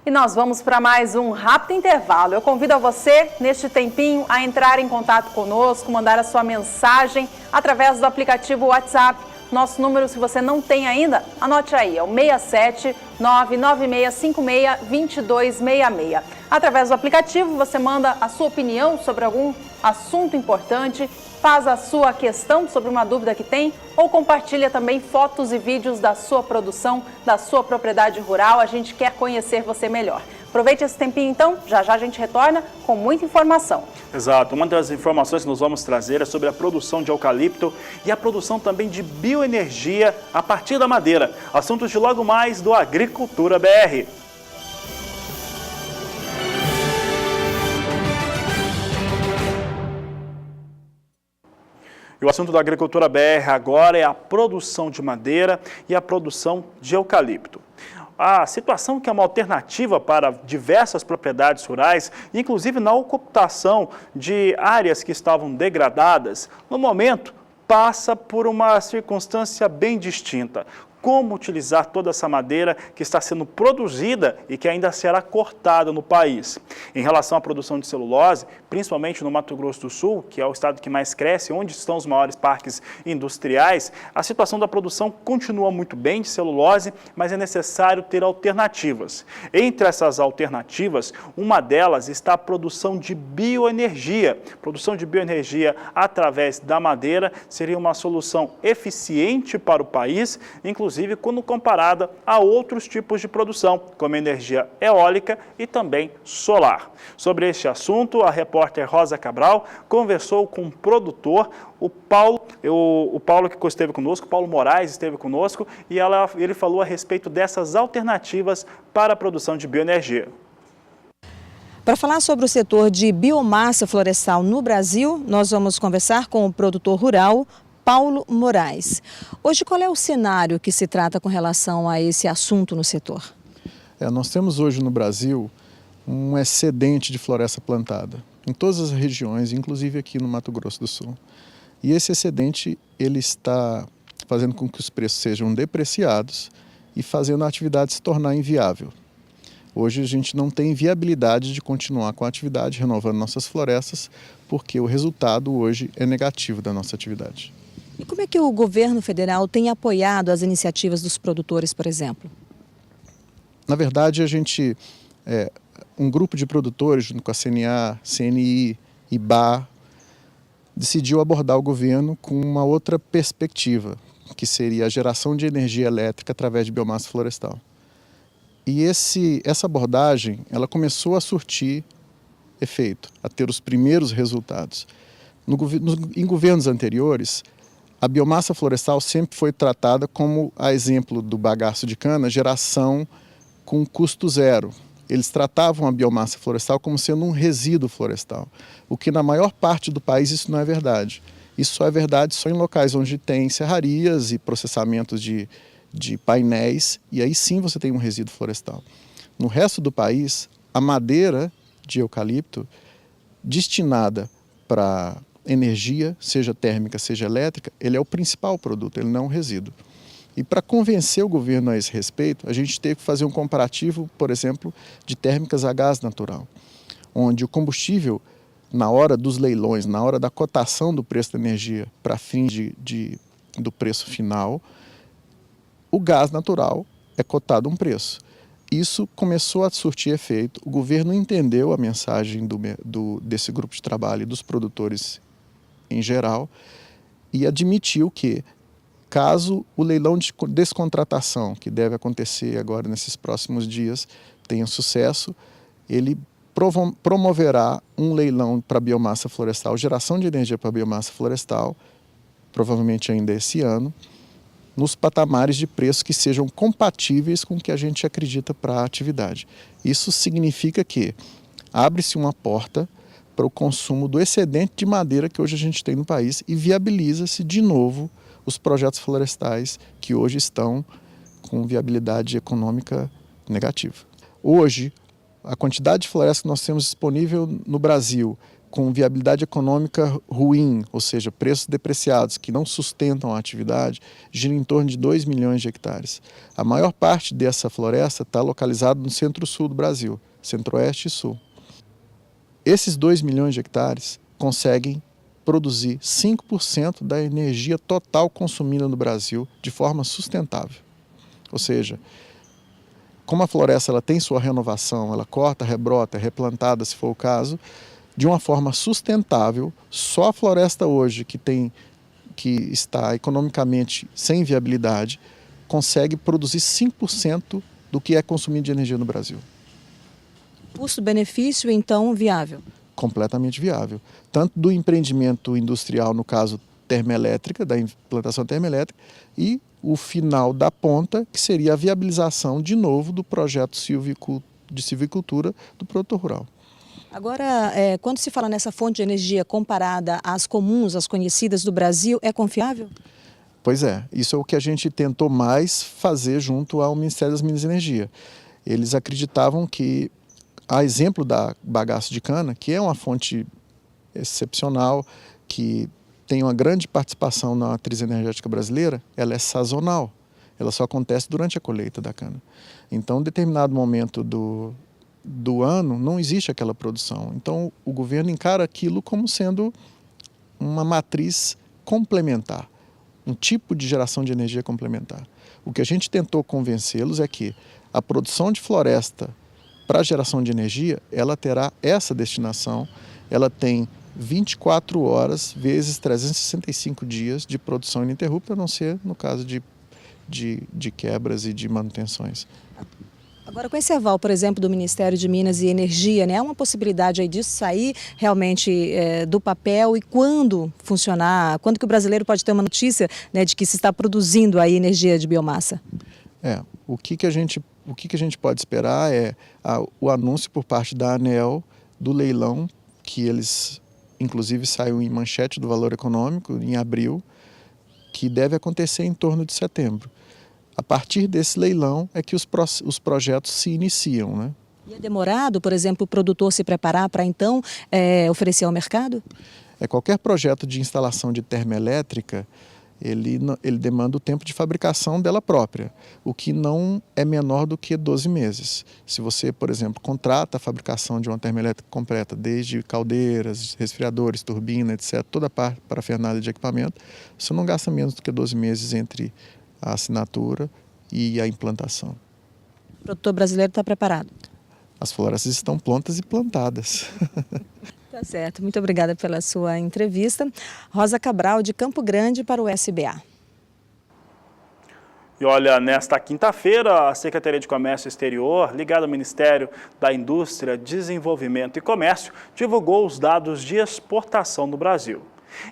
E nós vamos para mais um rápido intervalo. Eu convido a você, neste tempinho, a entrar em contato conosco, mandar a sua mensagem através do aplicativo WhatsApp. Nosso número, se você não tem ainda, anote aí, é o 67 99656 2266. Através do aplicativo, você manda a sua opinião sobre algum assunto importante, faz a sua questão sobre uma dúvida que tem ou compartilha também fotos e vídeos da sua produção, da sua propriedade rural. A gente quer conhecer você melhor. Aproveite esse tempinho então, já já a gente retorna com muita informação. Exato, uma das informações que nós vamos trazer é sobre a produção de eucalipto e a produção também de bioenergia a partir da madeira. Assuntos de logo mais do Agricultura BR. E o assunto da Agricultura BR agora é a produção de madeira e a produção de eucalipto. A situação que é uma alternativa para diversas propriedades rurais, inclusive na ocupação de áreas que estavam degradadas, no momento passa por uma circunstância bem distinta. Como utilizar toda essa madeira que está sendo produzida e que ainda será cortada no país. Em relação à produção de celulose, principalmente no Mato Grosso do Sul, que é o estado que mais cresce, onde estão os maiores parques industriais, a situação da produção continua muito bem de celulose, mas é necessário ter alternativas. Entre essas alternativas, uma delas está a produção de bioenergia. Produção de bioenergia através da madeira seria uma solução eficiente para o país, inclusive quando comparada a outros tipos de produção, como energia eólica e também solar. Sobre este assunto, a repórter Rosa Cabral conversou com o produtor, o Paulo que esteve conosco, Paulo Moraes esteve conosco, e ele falou a respeito dessas alternativas para a produção de bioenergia. Para falar sobre o setor de biomassa florestal no Brasil, nós vamos conversar com o produtor rural, Paulo Moraes. Hoje, qual é o cenário que se trata com relação a esse assunto no setor? Nós temos hoje no Brasil um excedente de floresta plantada, em todas as regiões, inclusive aqui no Mato Grosso do Sul. E esse excedente ele está fazendo com que os preços sejam depreciados e fazendo a atividade se tornar inviável. Hoje a gente não tem viabilidade de continuar com a atividade, renovando nossas florestas, porque o resultado hoje é negativo da nossa atividade. E como é que o governo federal tem apoiado as iniciativas dos produtores, por exemplo? Na verdade, um grupo de produtores, junto com a CNA, CNI, IBA, decidiu abordar o governo com uma outra perspectiva, que seria a geração de energia elétrica através de biomassa florestal. E essa abordagem ela começou a surtir efeito, a ter os primeiros resultados. Em governos anteriores, a biomassa florestal sempre foi tratada como, a exemplo do bagaço de cana, geração com custo zero. Eles tratavam a biomassa florestal como sendo um resíduo florestal, o que na maior parte do país isso não é verdade. Isso só é verdade só em locais onde tem serrarias e processamentos de painéis, e aí sim você tem um resíduo florestal. No resto do país, a madeira de eucalipto destinada para energia, seja térmica, seja elétrica, ele é o principal produto, ele não é um resíduo. E para convencer o governo a esse respeito, a gente teve que fazer um comparativo, por exemplo, de térmicas a gás natural, onde o combustível, na hora dos leilões, na hora da cotação do preço da energia para fins do preço final, o gás natural é cotado um preço. Isso começou a surtir efeito, o governo entendeu a mensagem desse grupo de trabalho e dos produtores em geral e admitiu que, caso o leilão de descontratação, que deve acontecer agora nesses próximos dias, tenha sucesso, ele promoverá um leilão para biomassa florestal, geração de energia para biomassa florestal, provavelmente ainda esse ano, nos patamares de preço que sejam compatíveis com o que a gente acredita para a atividade. Isso significa que abre-se uma porta para o consumo do excedente de madeira que hoje a gente tem no país e viabiliza-se de novo os projetos florestais que hoje estão com viabilidade econômica negativa. Hoje, a quantidade de florestas que nós temos disponível no Brasil com viabilidade econômica ruim, ou seja, preços depreciados que não sustentam a atividade, gira em torno de 2 milhões de hectares. A maior parte dessa floresta está localizada no centro-sul do Brasil, centro-oeste e sul. Esses 2 milhões de hectares conseguem produzir 5% da energia total consumida no Brasil de forma sustentável. Ou seja, como a floresta ela tem sua renovação, ela corta, rebrota, é replantada se for o caso, de uma forma sustentável, só a floresta hoje que está economicamente sem viabilidade consegue produzir 5% do que é consumido de energia no Brasil. Custo-benefício, então, viável? Completamente viável. Tanto do empreendimento industrial, no caso termoelétrica, da implantação termoelétrica, e o final da ponta, que seria a viabilização de novo do projeto de silvicultura do produtor rural. Agora, quando se fala nessa fonte de energia comparada às comuns, às conhecidas do Brasil, é confiável? Pois é, isso é o que a gente tentou mais fazer junto ao Ministério das Minas e Energia. Eles acreditavam que, a exemplo da bagaço de cana, que é uma fonte excepcional, que tem uma grande participação na matriz energética brasileira, ela é sazonal, ela só acontece durante a colheita da cana. Então, em determinado momento do ano, não existe aquela produção. Então, o governo encara aquilo como sendo uma matriz complementar, um tipo de geração de energia complementar. O que a gente tentou convencê-los é que a produção de floresta para geração de energia, ela terá essa destinação, ela tem 24 horas vezes 365 dias de produção ininterrupta, a não ser no caso de quebras e de manutenções. Agora, com esse aval, por exemplo, do Ministério de Minas e Energia, né, há uma possibilidade aí disso sair realmente do papel e quando funcionar? Quando que o brasileiro pode ter uma notícia, né, de que se está produzindo aí energia de biomassa? O que a gente pode esperar é o anúncio por parte da ANEEL do leilão, que eles, inclusive, saiu em manchete do Valor Econômico em abril, que deve acontecer em torno de setembro. A partir desse leilão é que os projetos se iniciam, né? E é demorado, por exemplo, o produtor se preparar para então oferecer ao mercado? Qualquer projeto de instalação de termoelétrica, ele demanda o tempo de fabricação dela própria, o que não é menor do que 12 meses. Se você, por exemplo, contrata a fabricação de uma termoelétrica completa, desde caldeiras, resfriadores, turbina, etc., toda a parafernália de equipamento, você não gasta menos do que 12 meses entre a assinatura e a implantação. O produtor brasileiro está preparado? As florestas estão prontas e plantadas. Tá certo, muito obrigada pela sua entrevista. Rosa Cabral, de Campo Grande, para o SBA. E olha, nesta quinta-feira, a Secretaria de Comércio Exterior, ligada ao Ministério da Indústria, Desenvolvimento e Comércio, divulgou os dados de exportação do Brasil.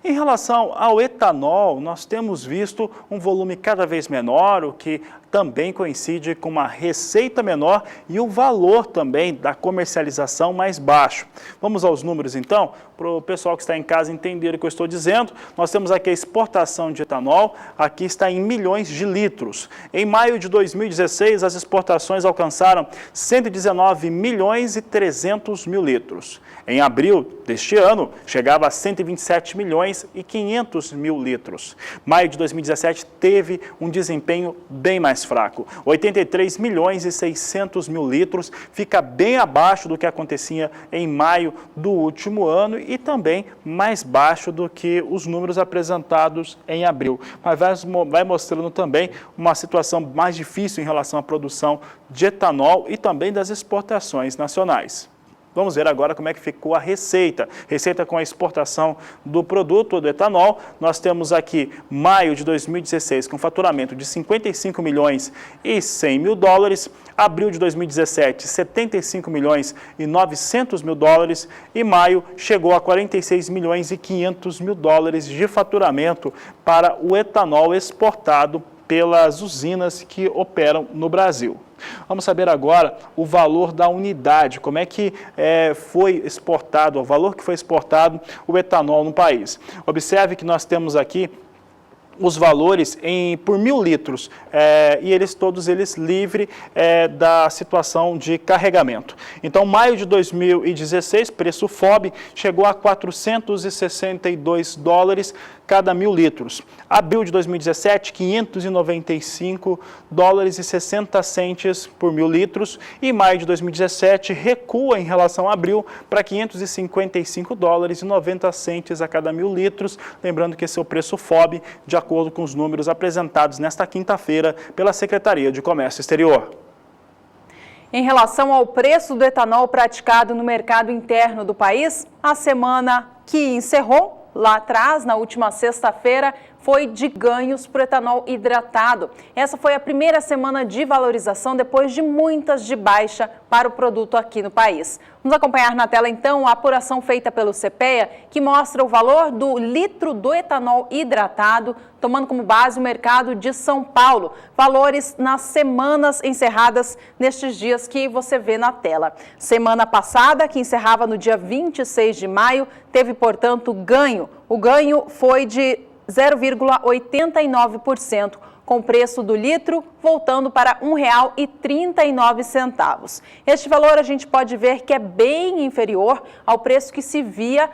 Em relação ao etanol, nós temos visto um volume cada vez menor, o que também coincide com uma receita menor e o valor também da comercialização mais baixo. Vamos aos números então, para o pessoal que está em casa entender o que eu estou dizendo. Nós temos aqui a exportação de etanol, aqui está em milhões de litros. Em maio de 2016, as exportações alcançaram 119 milhões e 300 mil litros. Em abril deste ano, chegava a 127 milhões e 500 mil litros. Maio de 2017 teve um desempenho bem mais fraco. 83 milhões e 600 mil litros, fica bem abaixo do que acontecia em maio do último ano e também mais baixo do que os números apresentados em abril. Mas vai mostrando também uma situação mais difícil em relação à produção de etanol e também das exportações nacionais. Vamos ver agora como é que ficou a receita. Receita com a exportação do produto, do etanol. Nós temos aqui maio de 2016 com faturamento de 55 milhões e 100 mil dólares. Abril de 2017, 75 milhões e 900 mil dólares. E maio chegou a 46 milhões e 500 mil dólares de faturamento para o etanol exportado pelas usinas que operam no Brasil. Vamos saber agora o valor da unidade, como é que foi exportado, o valor que foi exportado o etanol no país. Observe que nós temos aqui os valores por 1.000 litros e todos eles livres da situação de carregamento. Então, maio de 2016, preço FOB, chegou a 462 dólares cada 1.000 litros. Abril de 2017, 595 dólares e 60 centes por 1.000 litros. E maio de 2017 recua em relação a abril para 555 dólares e 90 centes a cada 1.000 litros. Lembrando que esse é o preço FOB, de acordo com os números apresentados nesta quinta-feira pela Secretaria de Comércio Exterior. Em relação ao preço do etanol praticado no mercado interno do país, a semana que encerrou lá atrás, na última sexta-feira, foi de ganhos para o etanol hidratado. Essa foi a primeira semana de valorização depois de muitas de baixa para o produto aqui no país. Vamos acompanhar na tela então a apuração feita pelo CPEA, que mostra o valor do litro do etanol hidratado, tomando como base o mercado de São Paulo. Valores nas semanas encerradas nestes dias que você vê na tela. Semana passada, que encerrava no dia 26 de maio, teve, portanto, ganho. O ganho foi de 0,89%, com o preço do litro voltando para R$ 1,39. Este valor a gente pode ver que é bem inferior ao preço que se via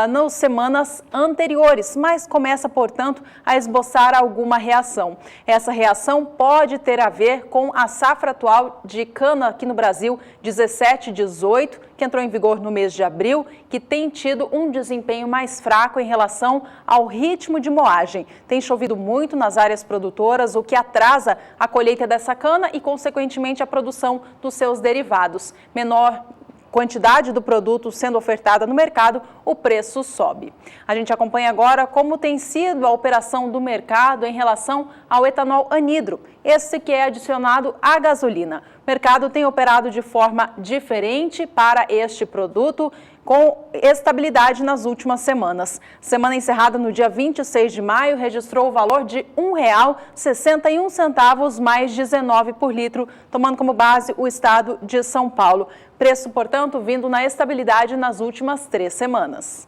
nas semanas anteriores, mas começa, portanto, a esboçar alguma reação. Essa reação pode ter a ver com a safra atual de cana aqui no Brasil, 17 e 18, que entrou em vigor no mês de abril, que tem tido um desempenho mais fraco em relação ao ritmo de moagem. Tem chovido muito nas áreas produtoras, o que atrasa a colheita dessa cana e, consequentemente, a produção dos seus derivados. Menor quantidade do produto sendo ofertada no mercado, o preço sobe. A gente acompanha agora como tem sido a operação do mercado em relação ao etanol anidro, esse que é adicionado à gasolina. O mercado tem operado de forma diferente para este produto, com estabilidade nas últimas semanas. Semana encerrada no dia 26 de maio, registrou o valor de R$ 1,61 mais 19 por litro, tomando como base o estado de São Paulo. Preço, portanto, vindo na estabilidade nas últimas 3 semanas.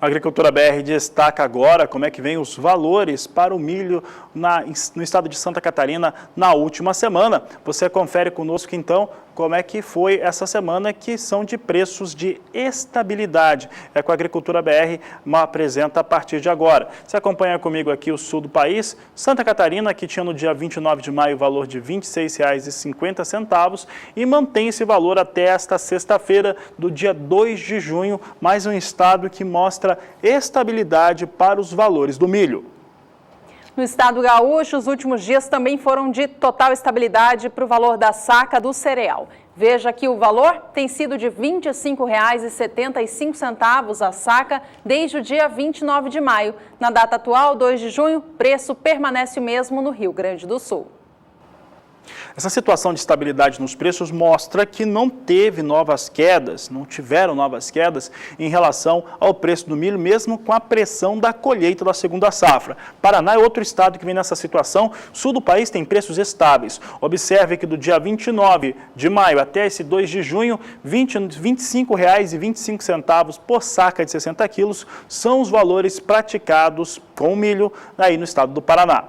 A Agricultura BR destaca agora como é que vem os valores para o milho no estado de Santa Catarina na última semana. Você confere conosco então como é que foi essa semana, que são de preços de estabilidade. É com a Agricultura BR, apresenta a partir de agora. Você acompanha comigo aqui o sul do país. Santa Catarina, que tinha no dia 29 de maio o valor de R$ 26,50 e mantém esse valor até esta sexta-feira do dia 2 de junho, mais um estado que mostra estabilidade para os valores do milho. No estado gaúcho, os últimos dias também foram de total estabilidade para o valor da saca do cereal. Veja que o valor tem sido de R$ 25,75 a saca desde o dia 29 de maio. Na data atual, 2 de junho, o preço permanece o mesmo no Rio Grande do Sul. Essa situação de estabilidade nos preços mostra que não tiveram novas quedas em relação ao preço do milho, mesmo com a pressão da colheita da segunda safra. Paraná é outro estado que vem nessa situação. Sul do país tem preços estáveis. Observe que do dia 29 de maio até esse 2 de junho, R$ 25,25 por saca de 60 quilos são os valores praticados com o milho aí no estado do Paraná.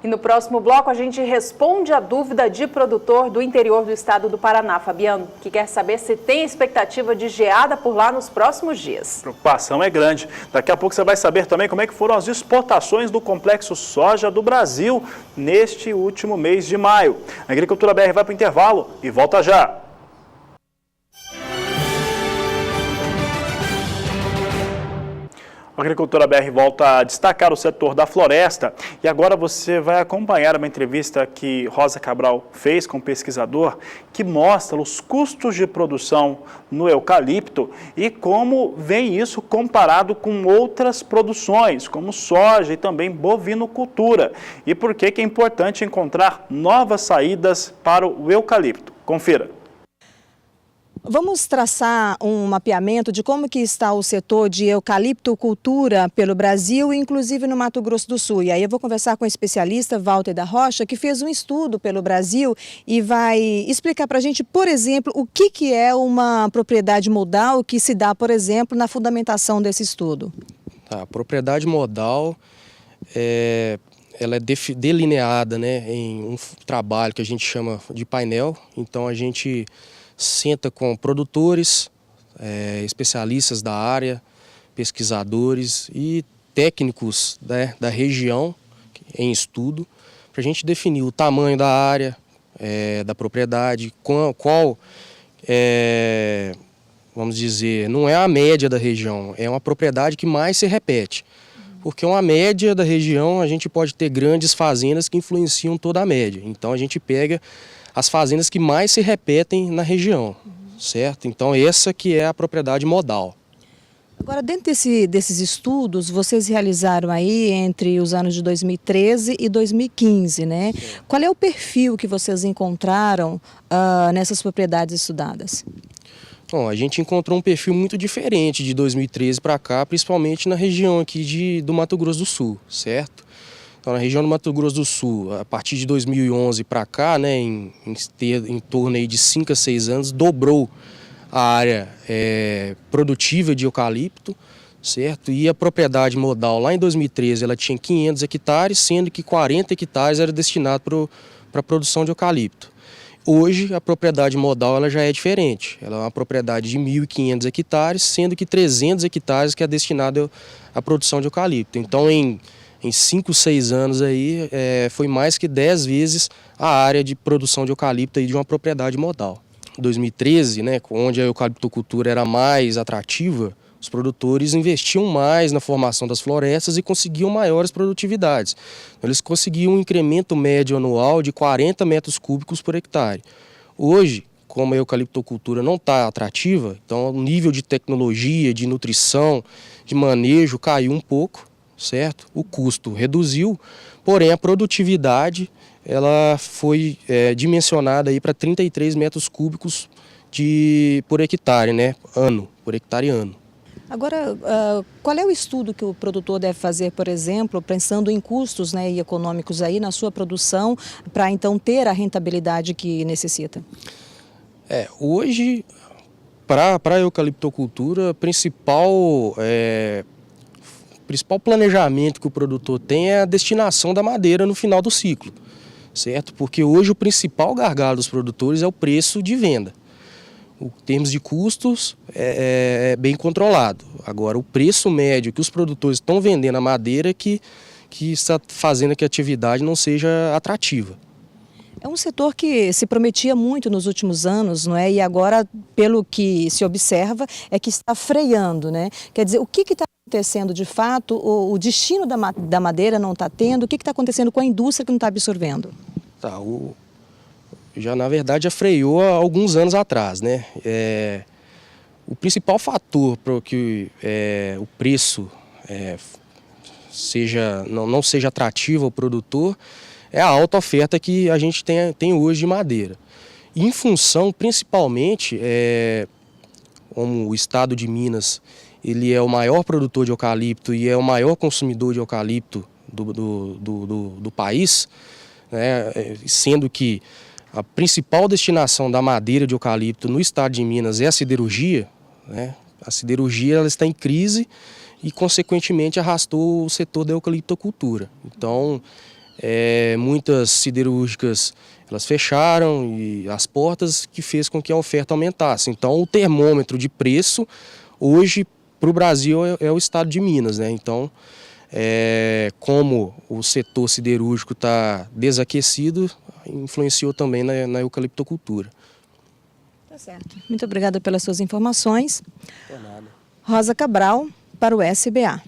E no próximo bloco a gente responde a dúvida de produtor do interior do estado do Paraná, Fabiano, que quer saber se tem expectativa de geada por lá nos próximos dias. A preocupação é grande. Daqui a pouco você vai saber também como é que foram as exportações do complexo soja do Brasil neste último mês de maio. A Agricultura BR vai para o intervalo e volta já. A Agricultura BR volta a destacar o setor da floresta e agora você vai acompanhar uma entrevista que Rosa Cabral fez com um pesquisador que mostra os custos de produção no eucalipto e como vem isso comparado com outras produções, como soja e também bovinocultura. E por que é importante encontrar novas saídas para o eucalipto. Confira. Vamos traçar um mapeamento de como que está o setor de eucaliptocultura pelo Brasil, inclusive no Mato Grosso do Sul. E aí eu vou conversar com o especialista Walter da Rocha, que fez um estudo pelo Brasil e vai explicar para a gente, por exemplo, o que é uma propriedade modal que se dá, por exemplo, na fundamentação desse estudo. A propriedade modal ela é delineada, né, em um trabalho que a gente chama de painel. Então a gente senta com produtores, especialistas da área, pesquisadores e técnicos, né, da região em estudo, para a gente definir o tamanho da área, da propriedade, qual vamos dizer, não é a média da região, é uma propriedade que mais se repete. Porque uma média da região, a gente pode ter grandes fazendas que influenciam toda a média. Então a gente pega as fazendas que mais se repetem na região, certo? Então essa que é a propriedade modal. Agora, dentro desses estudos, vocês realizaram aí entre os anos de 2013 e 2015, né? Sim. Qual é o perfil que vocês encontraram nessas propriedades estudadas? Bom, a gente encontrou um perfil muito diferente de 2013 para cá, principalmente na região aqui do Mato Grosso do Sul, certo? Então, na região do Mato Grosso do Sul, a partir de 2011 para cá, né, em torno aí de 5 a 6 anos, dobrou a área produtiva de eucalipto, certo? E a propriedade modal lá em 2013 ela tinha 500 hectares, sendo que 40 hectares era destinado para a produção de eucalipto. Hoje a propriedade modal ela já é diferente, ela é uma propriedade de 1.500 hectares, sendo que 300 hectares que é destinado à produção de eucalipto. Então em 5, 6 anos aí, foi mais que 10 vezes a área de produção de eucalipto aí de uma propriedade modal. Em 2013, né, onde a eucaliptocultura era mais atrativa, os produtores investiam mais na formação das florestas e conseguiam maiores produtividades. Eles conseguiam um incremento médio anual de 40 metros cúbicos por hectare. Hoje, como a eucaliptocultura não está atrativa, então o nível de tecnologia, de nutrição, de manejo caiu um pouco, certo? O custo reduziu, porém a produtividade ela foi dimensionada para 33 metros cúbicos por hectare, né? Por hectare ano. Agora, qual é o estudo que o produtor deve fazer, por exemplo, pensando em custos, né, e econômicos aí na sua produção, para então ter a rentabilidade que necessita? Hoje, para a eucaliptocultura, o principal planejamento que o produtor tem é a destinação da madeira no final do ciclo, certo? Porque hoje o principal gargalo dos produtores é o preço de venda. Em termos de custos, é bem controlado. Agora, o preço médio que os produtores estão vendendo a madeira que está fazendo que a atividade não seja atrativa. É um setor que se prometia muito nos últimos anos, não é? E agora, pelo que se observa, é que está freando, né? Quer dizer, o que está acontecendo de fato? O destino da madeira não está tendo? O que está acontecendo com a indústria que não está absorvendo? Na verdade, já freou há alguns anos atrás, né? O principal fator para que o preço não seja atrativo ao produtor é a alta oferta que a gente tem hoje de madeira. Em função, principalmente, como o estado de Minas ele é o maior produtor de eucalipto e é o maior consumidor de eucalipto do país, né? Sendo que a principal destinação da madeira de eucalipto no estado de Minas é a siderurgia, né? A siderurgia ela está em crise e, consequentemente, arrastou o setor da eucaliptocultura. Então, muitas siderúrgicas elas fecharam e as portas, que fez com que a oferta aumentasse. Então, o termômetro de preço hoje para o Brasil é o estado de Minas, né? Então, como o setor siderúrgico está desaquecido, influenciou também na eucaliptocultura. Tá certo. Muito obrigada pelas suas informações. Por nada. Rosa Cabral, para o SBA.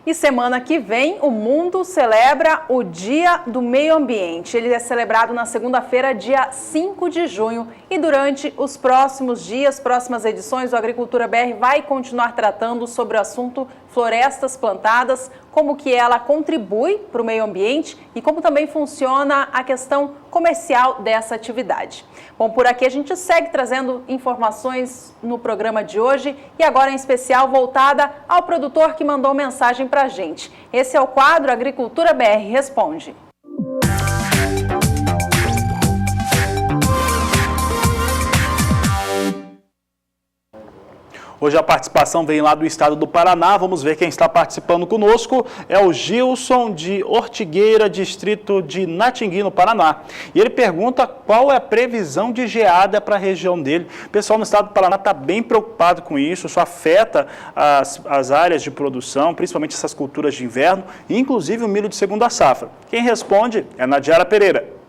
E semana que vem, o mundo celebra o Dia do Meio Ambiente. Ele é celebrado na segunda-feira, dia 5 de junho. E durante os próximos dias, próximas edições, o Agricultura BR vai continuar tratando sobre o assunto florestas plantadas, como que ela contribui para o meio ambiente e como também funciona a questão comercial dessa atividade. Bom, por aqui a gente segue trazendo informações no programa de hoje e agora em especial voltada ao produtor que mandou mensagem para a gente. Esse é o quadro Agricultura BR Responde. Hoje a participação vem lá do estado do Paraná. Vamos ver quem está participando conosco. É o Gilson de Ortigueira, distrito de Natingui, no Paraná. E ele pergunta qual é a previsão de geada para a região dele. O pessoal no estado do Paraná está bem preocupado com isso. Isso afeta as áreas de produção, principalmente essas culturas de inverno, inclusive o milho de segunda safra. Quem responde é Nadiara Pereira.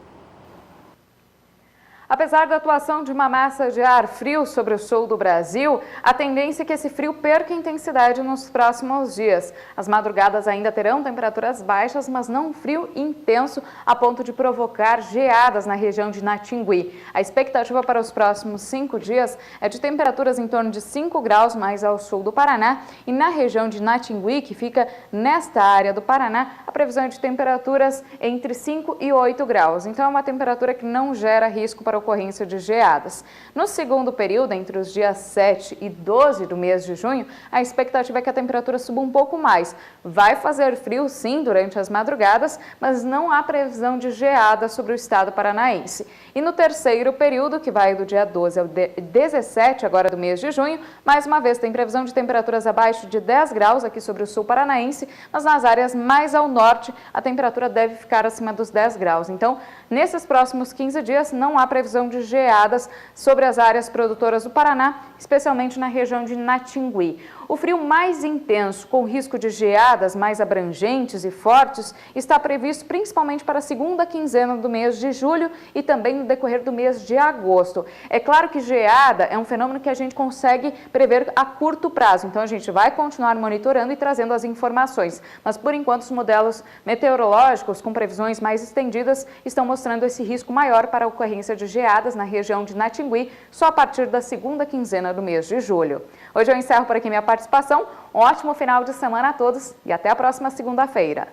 Apesar da atuação de uma massa de ar frio sobre o sul do Brasil, a tendência é que esse frio perca intensidade nos próximos dias. As madrugadas ainda terão temperaturas baixas, mas não um frio intenso a ponto de provocar geadas na região de Natingui. A expectativa para os próximos 5 dias é de temperaturas em torno de 5 graus mais ao sul do Paraná e na região de Natingui, que fica nesta área do Paraná, a previsão é de temperaturas entre 5 e 8 graus. Então é uma temperatura que não gera risco para ocorrência de geadas. No segundo período, entre os dias 7 e 12 do mês de junho, a expectativa é que a temperatura suba um pouco mais. Vai fazer frio, sim, durante as madrugadas, mas não há previsão de geada sobre o estado paranaense. E no terceiro período, que vai do dia 12 ao 17 agora do mês de junho, mais uma vez tem previsão de temperaturas abaixo de 10 graus aqui sobre o sul paranaense, mas nas áreas mais ao norte a temperatura deve ficar acima dos 10 graus. Então, nesses próximos 15 dias não há previsão de geadas sobre as áreas produtoras do Paraná, especialmente na região de Natingui. O frio mais intenso, com risco de geadas mais abrangentes e fortes, está previsto principalmente para a segunda quinzena do mês de julho e também no decorrer do mês de agosto. É claro que geada é um fenômeno que a gente consegue prever a curto prazo, então a gente vai continuar monitorando e trazendo as informações. Mas, por enquanto, os modelos meteorológicos com previsões mais estendidas estão mostrando esse risco maior para a ocorrência de geadas na região de Natingui só a partir da segunda quinzena do mês de julho. Hoje eu encerro por aqui minha participação. Um ótimo final de semana a todos e até a próxima segunda-feira.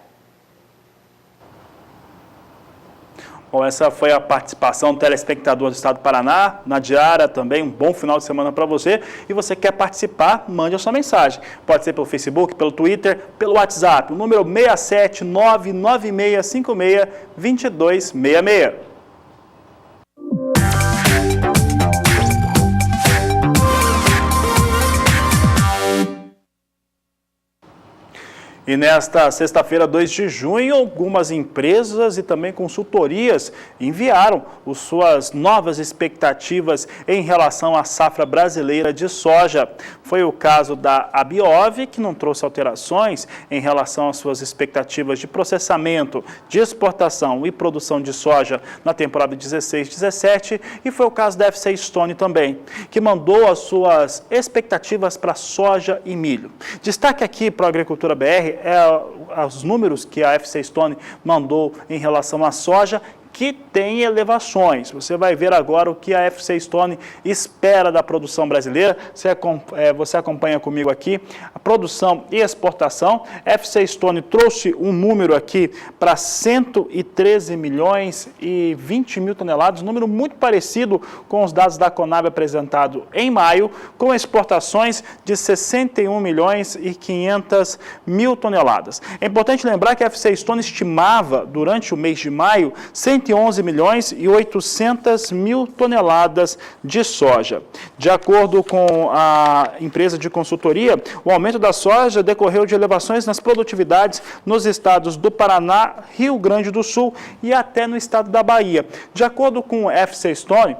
Bom, essa foi a participação do telespectador do Estado do Paraná, Nadiara, também um bom final de semana para você. E você quer participar, mande a sua mensagem. Pode ser pelo Facebook, pelo Twitter, pelo WhatsApp, o número 67996562266. E nesta sexta-feira, 2 de junho, algumas empresas e também consultorias enviaram suas novas expectativas em relação à safra brasileira de soja. Foi o caso da Abiov, que não trouxe alterações em relação às suas expectativas de processamento, de exportação e produção de soja na temporada 16-17, e foi o caso da FC Stone também, que mandou as suas expectativas para soja e milho. Destaque aqui para a Agricultura BR os números que a FC Stone mandou em relação à soja, que tem elevações. Você vai ver agora o que a FC Stone espera da produção brasileira. Você acompanha comigo aqui a produção e exportação. A FC Stone trouxe um número aqui para 113 milhões e 20 mil toneladas, número muito parecido com os dados da Conab apresentado em maio, com exportações de 61 milhões e 500 mil toneladas. É importante lembrar que a FC Stone estimava, durante o mês de maio, 111 milhões e 800 mil toneladas de soja. De acordo com a empresa de consultoria, o aumento da soja decorreu de elevações nas produtividades nos estados do Paraná, Rio Grande do Sul e até no estado da Bahia. De acordo com o FC Stone,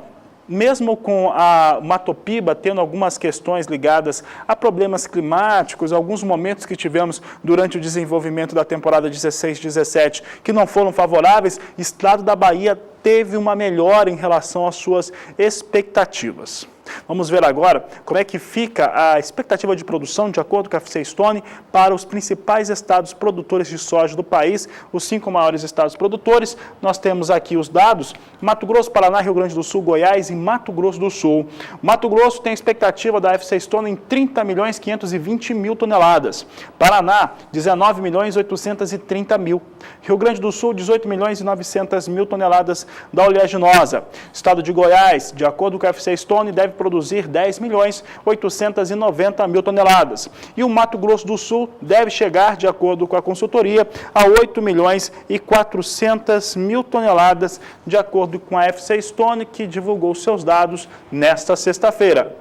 mesmo com a Matopiba tendo algumas questões ligadas a problemas climáticos, alguns momentos que tivemos durante o desenvolvimento da temporada 16-17 que não foram favoráveis, o estado da Bahia teve uma melhora em relação às suas expectativas. Vamos ver agora como é que fica a expectativa de produção, de acordo com a FC Stone, para os principais estados produtores de soja do país, os 5 maiores estados produtores. Nós temos aqui os dados: Mato Grosso, Paraná, Rio Grande do Sul, Goiás e Mato Grosso do Sul. Mato Grosso tem expectativa da FC Stone em 30 milhões 520 mil toneladas. Paraná, 19 milhões 830 mil. Rio Grande do Sul, 18 milhões e 900 mil toneladas da oleaginosa. Estado de Goiás, de acordo com a FC Stone, deve produzir 10 milhões 890 mil toneladas. E o Mato Grosso do Sul deve chegar, de acordo com a consultoria, a 8 milhões e 400 mil toneladas, de acordo com a FC Stone, que divulgou seus dados nesta sexta-feira.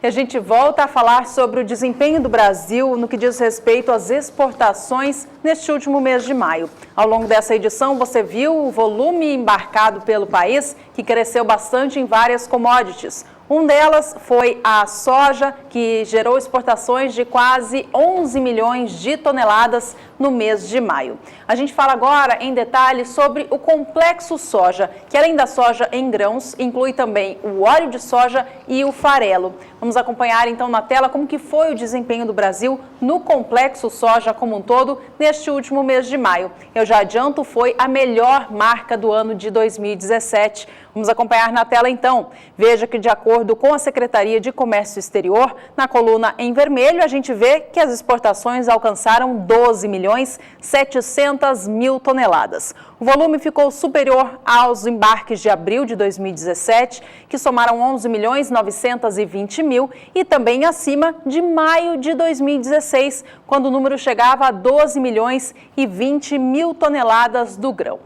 E a gente volta a falar sobre o desempenho do Brasil no que diz respeito às exportações neste último mês de maio. Ao longo dessa edição, você viu o volume embarcado pelo país, que cresceu bastante em várias commodities. Um delas foi a soja, que gerou exportações de quase 11 milhões de toneladas no mês de maio. A gente fala agora em detalhes sobre o complexo soja, que além da soja em grãos, inclui também o óleo de soja e o farelo. Vamos acompanhar então na tela como que foi o desempenho do Brasil no complexo soja como um todo neste último mês de maio. Eu já adianto, foi a melhor marca do ano de 2017. Vamos acompanhar na tela então. Veja que de acordo com a Secretaria de Comércio Exterior, na coluna em vermelho, a gente vê que as exportações alcançaram 12 milhões 700 mil toneladas. O volume ficou superior aos embarques de abril de 2017, que somaram 11 milhões 920 mil, e também acima de maio de 2016, quando o número chegava a 12 milhões e 20 mil toneladas do grão.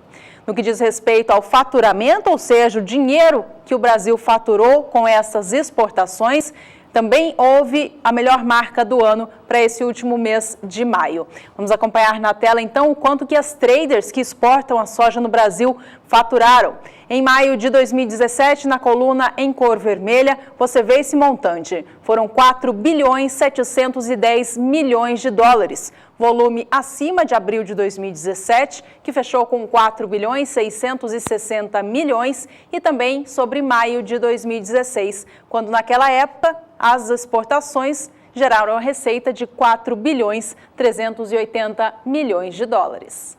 No que diz respeito ao faturamento, ou seja, o dinheiro que o Brasil faturou com essas exportações, também houve a melhor marca do ano para esse último mês de maio. Vamos acompanhar na tela então o quanto que as traders que exportam a soja no Brasil faturaram. Em maio de 2017, na coluna em cor vermelha, você vê esse montante. Foram 4 bilhões 710 milhões de dólares. Volume acima de abril de 2017, que fechou com 4 bilhões 660 milhões, e também sobre maio de 2016, quando naquela época as exportações geraram a receita de 4 bilhões 380 milhões de dólares.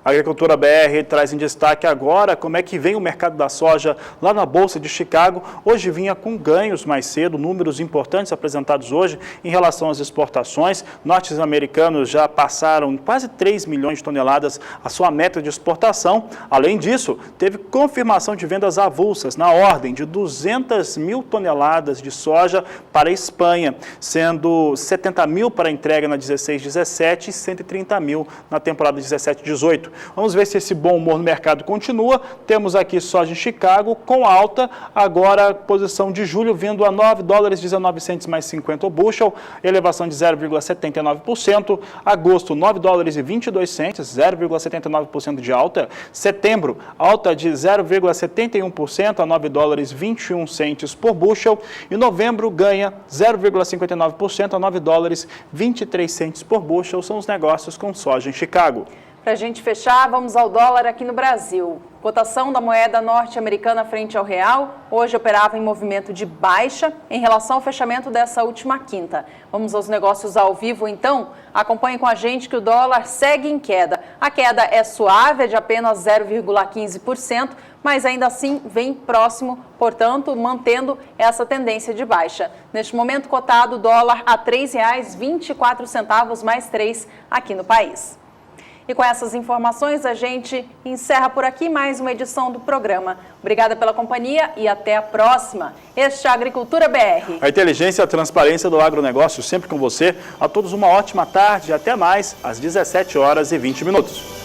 A Agricultura BR traz em destaque agora como é que vem o mercado da soja lá na Bolsa de Chicago. Hoje vinha com ganhos mais cedo, números importantes apresentados hoje em relação às exportações. Norte-americanos já passaram quase 3 milhões de toneladas a sua meta de exportação. Além disso, teve confirmação de vendas avulsas na ordem de 200 mil toneladas de soja para a Espanha, sendo 70 mil para entrega na 16-17 e 130 mil na temporada 17-18. Vamos ver se esse bom humor no mercado continua. Temos aqui soja em Chicago com alta, agora posição de julho vindo a $9,19 mais 50 o bushel, elevação de 0,79%. Agosto, $9,22, 0,79% de alta. Setembro, alta de 0,71% a $9,21 por bushel. E novembro ganha 0,59% a $9,23 por bushel. São os negócios com soja em Chicago. Para a gente fechar, vamos ao dólar aqui no Brasil. Cotação da moeda norte-americana frente ao real, hoje operava em movimento de baixa em relação ao fechamento dessa última quinta. Vamos aos negócios ao vivo, então? Acompanhe com a gente que o dólar segue em queda. A queda é suave, é de apenas 0,15%, mas ainda assim vem próximo, portanto, mantendo essa tendência de baixa. Neste momento, cotado o dólar a R$ 3,24 mais 3 aqui no país. E com essas informações, a gente encerra por aqui mais uma edição do programa. Obrigada pela companhia e até a próxima. Este é a Agricultura BR. A inteligência e a transparência do agronegócio sempre com você. A todos uma ótima tarde e até mais às 17h20.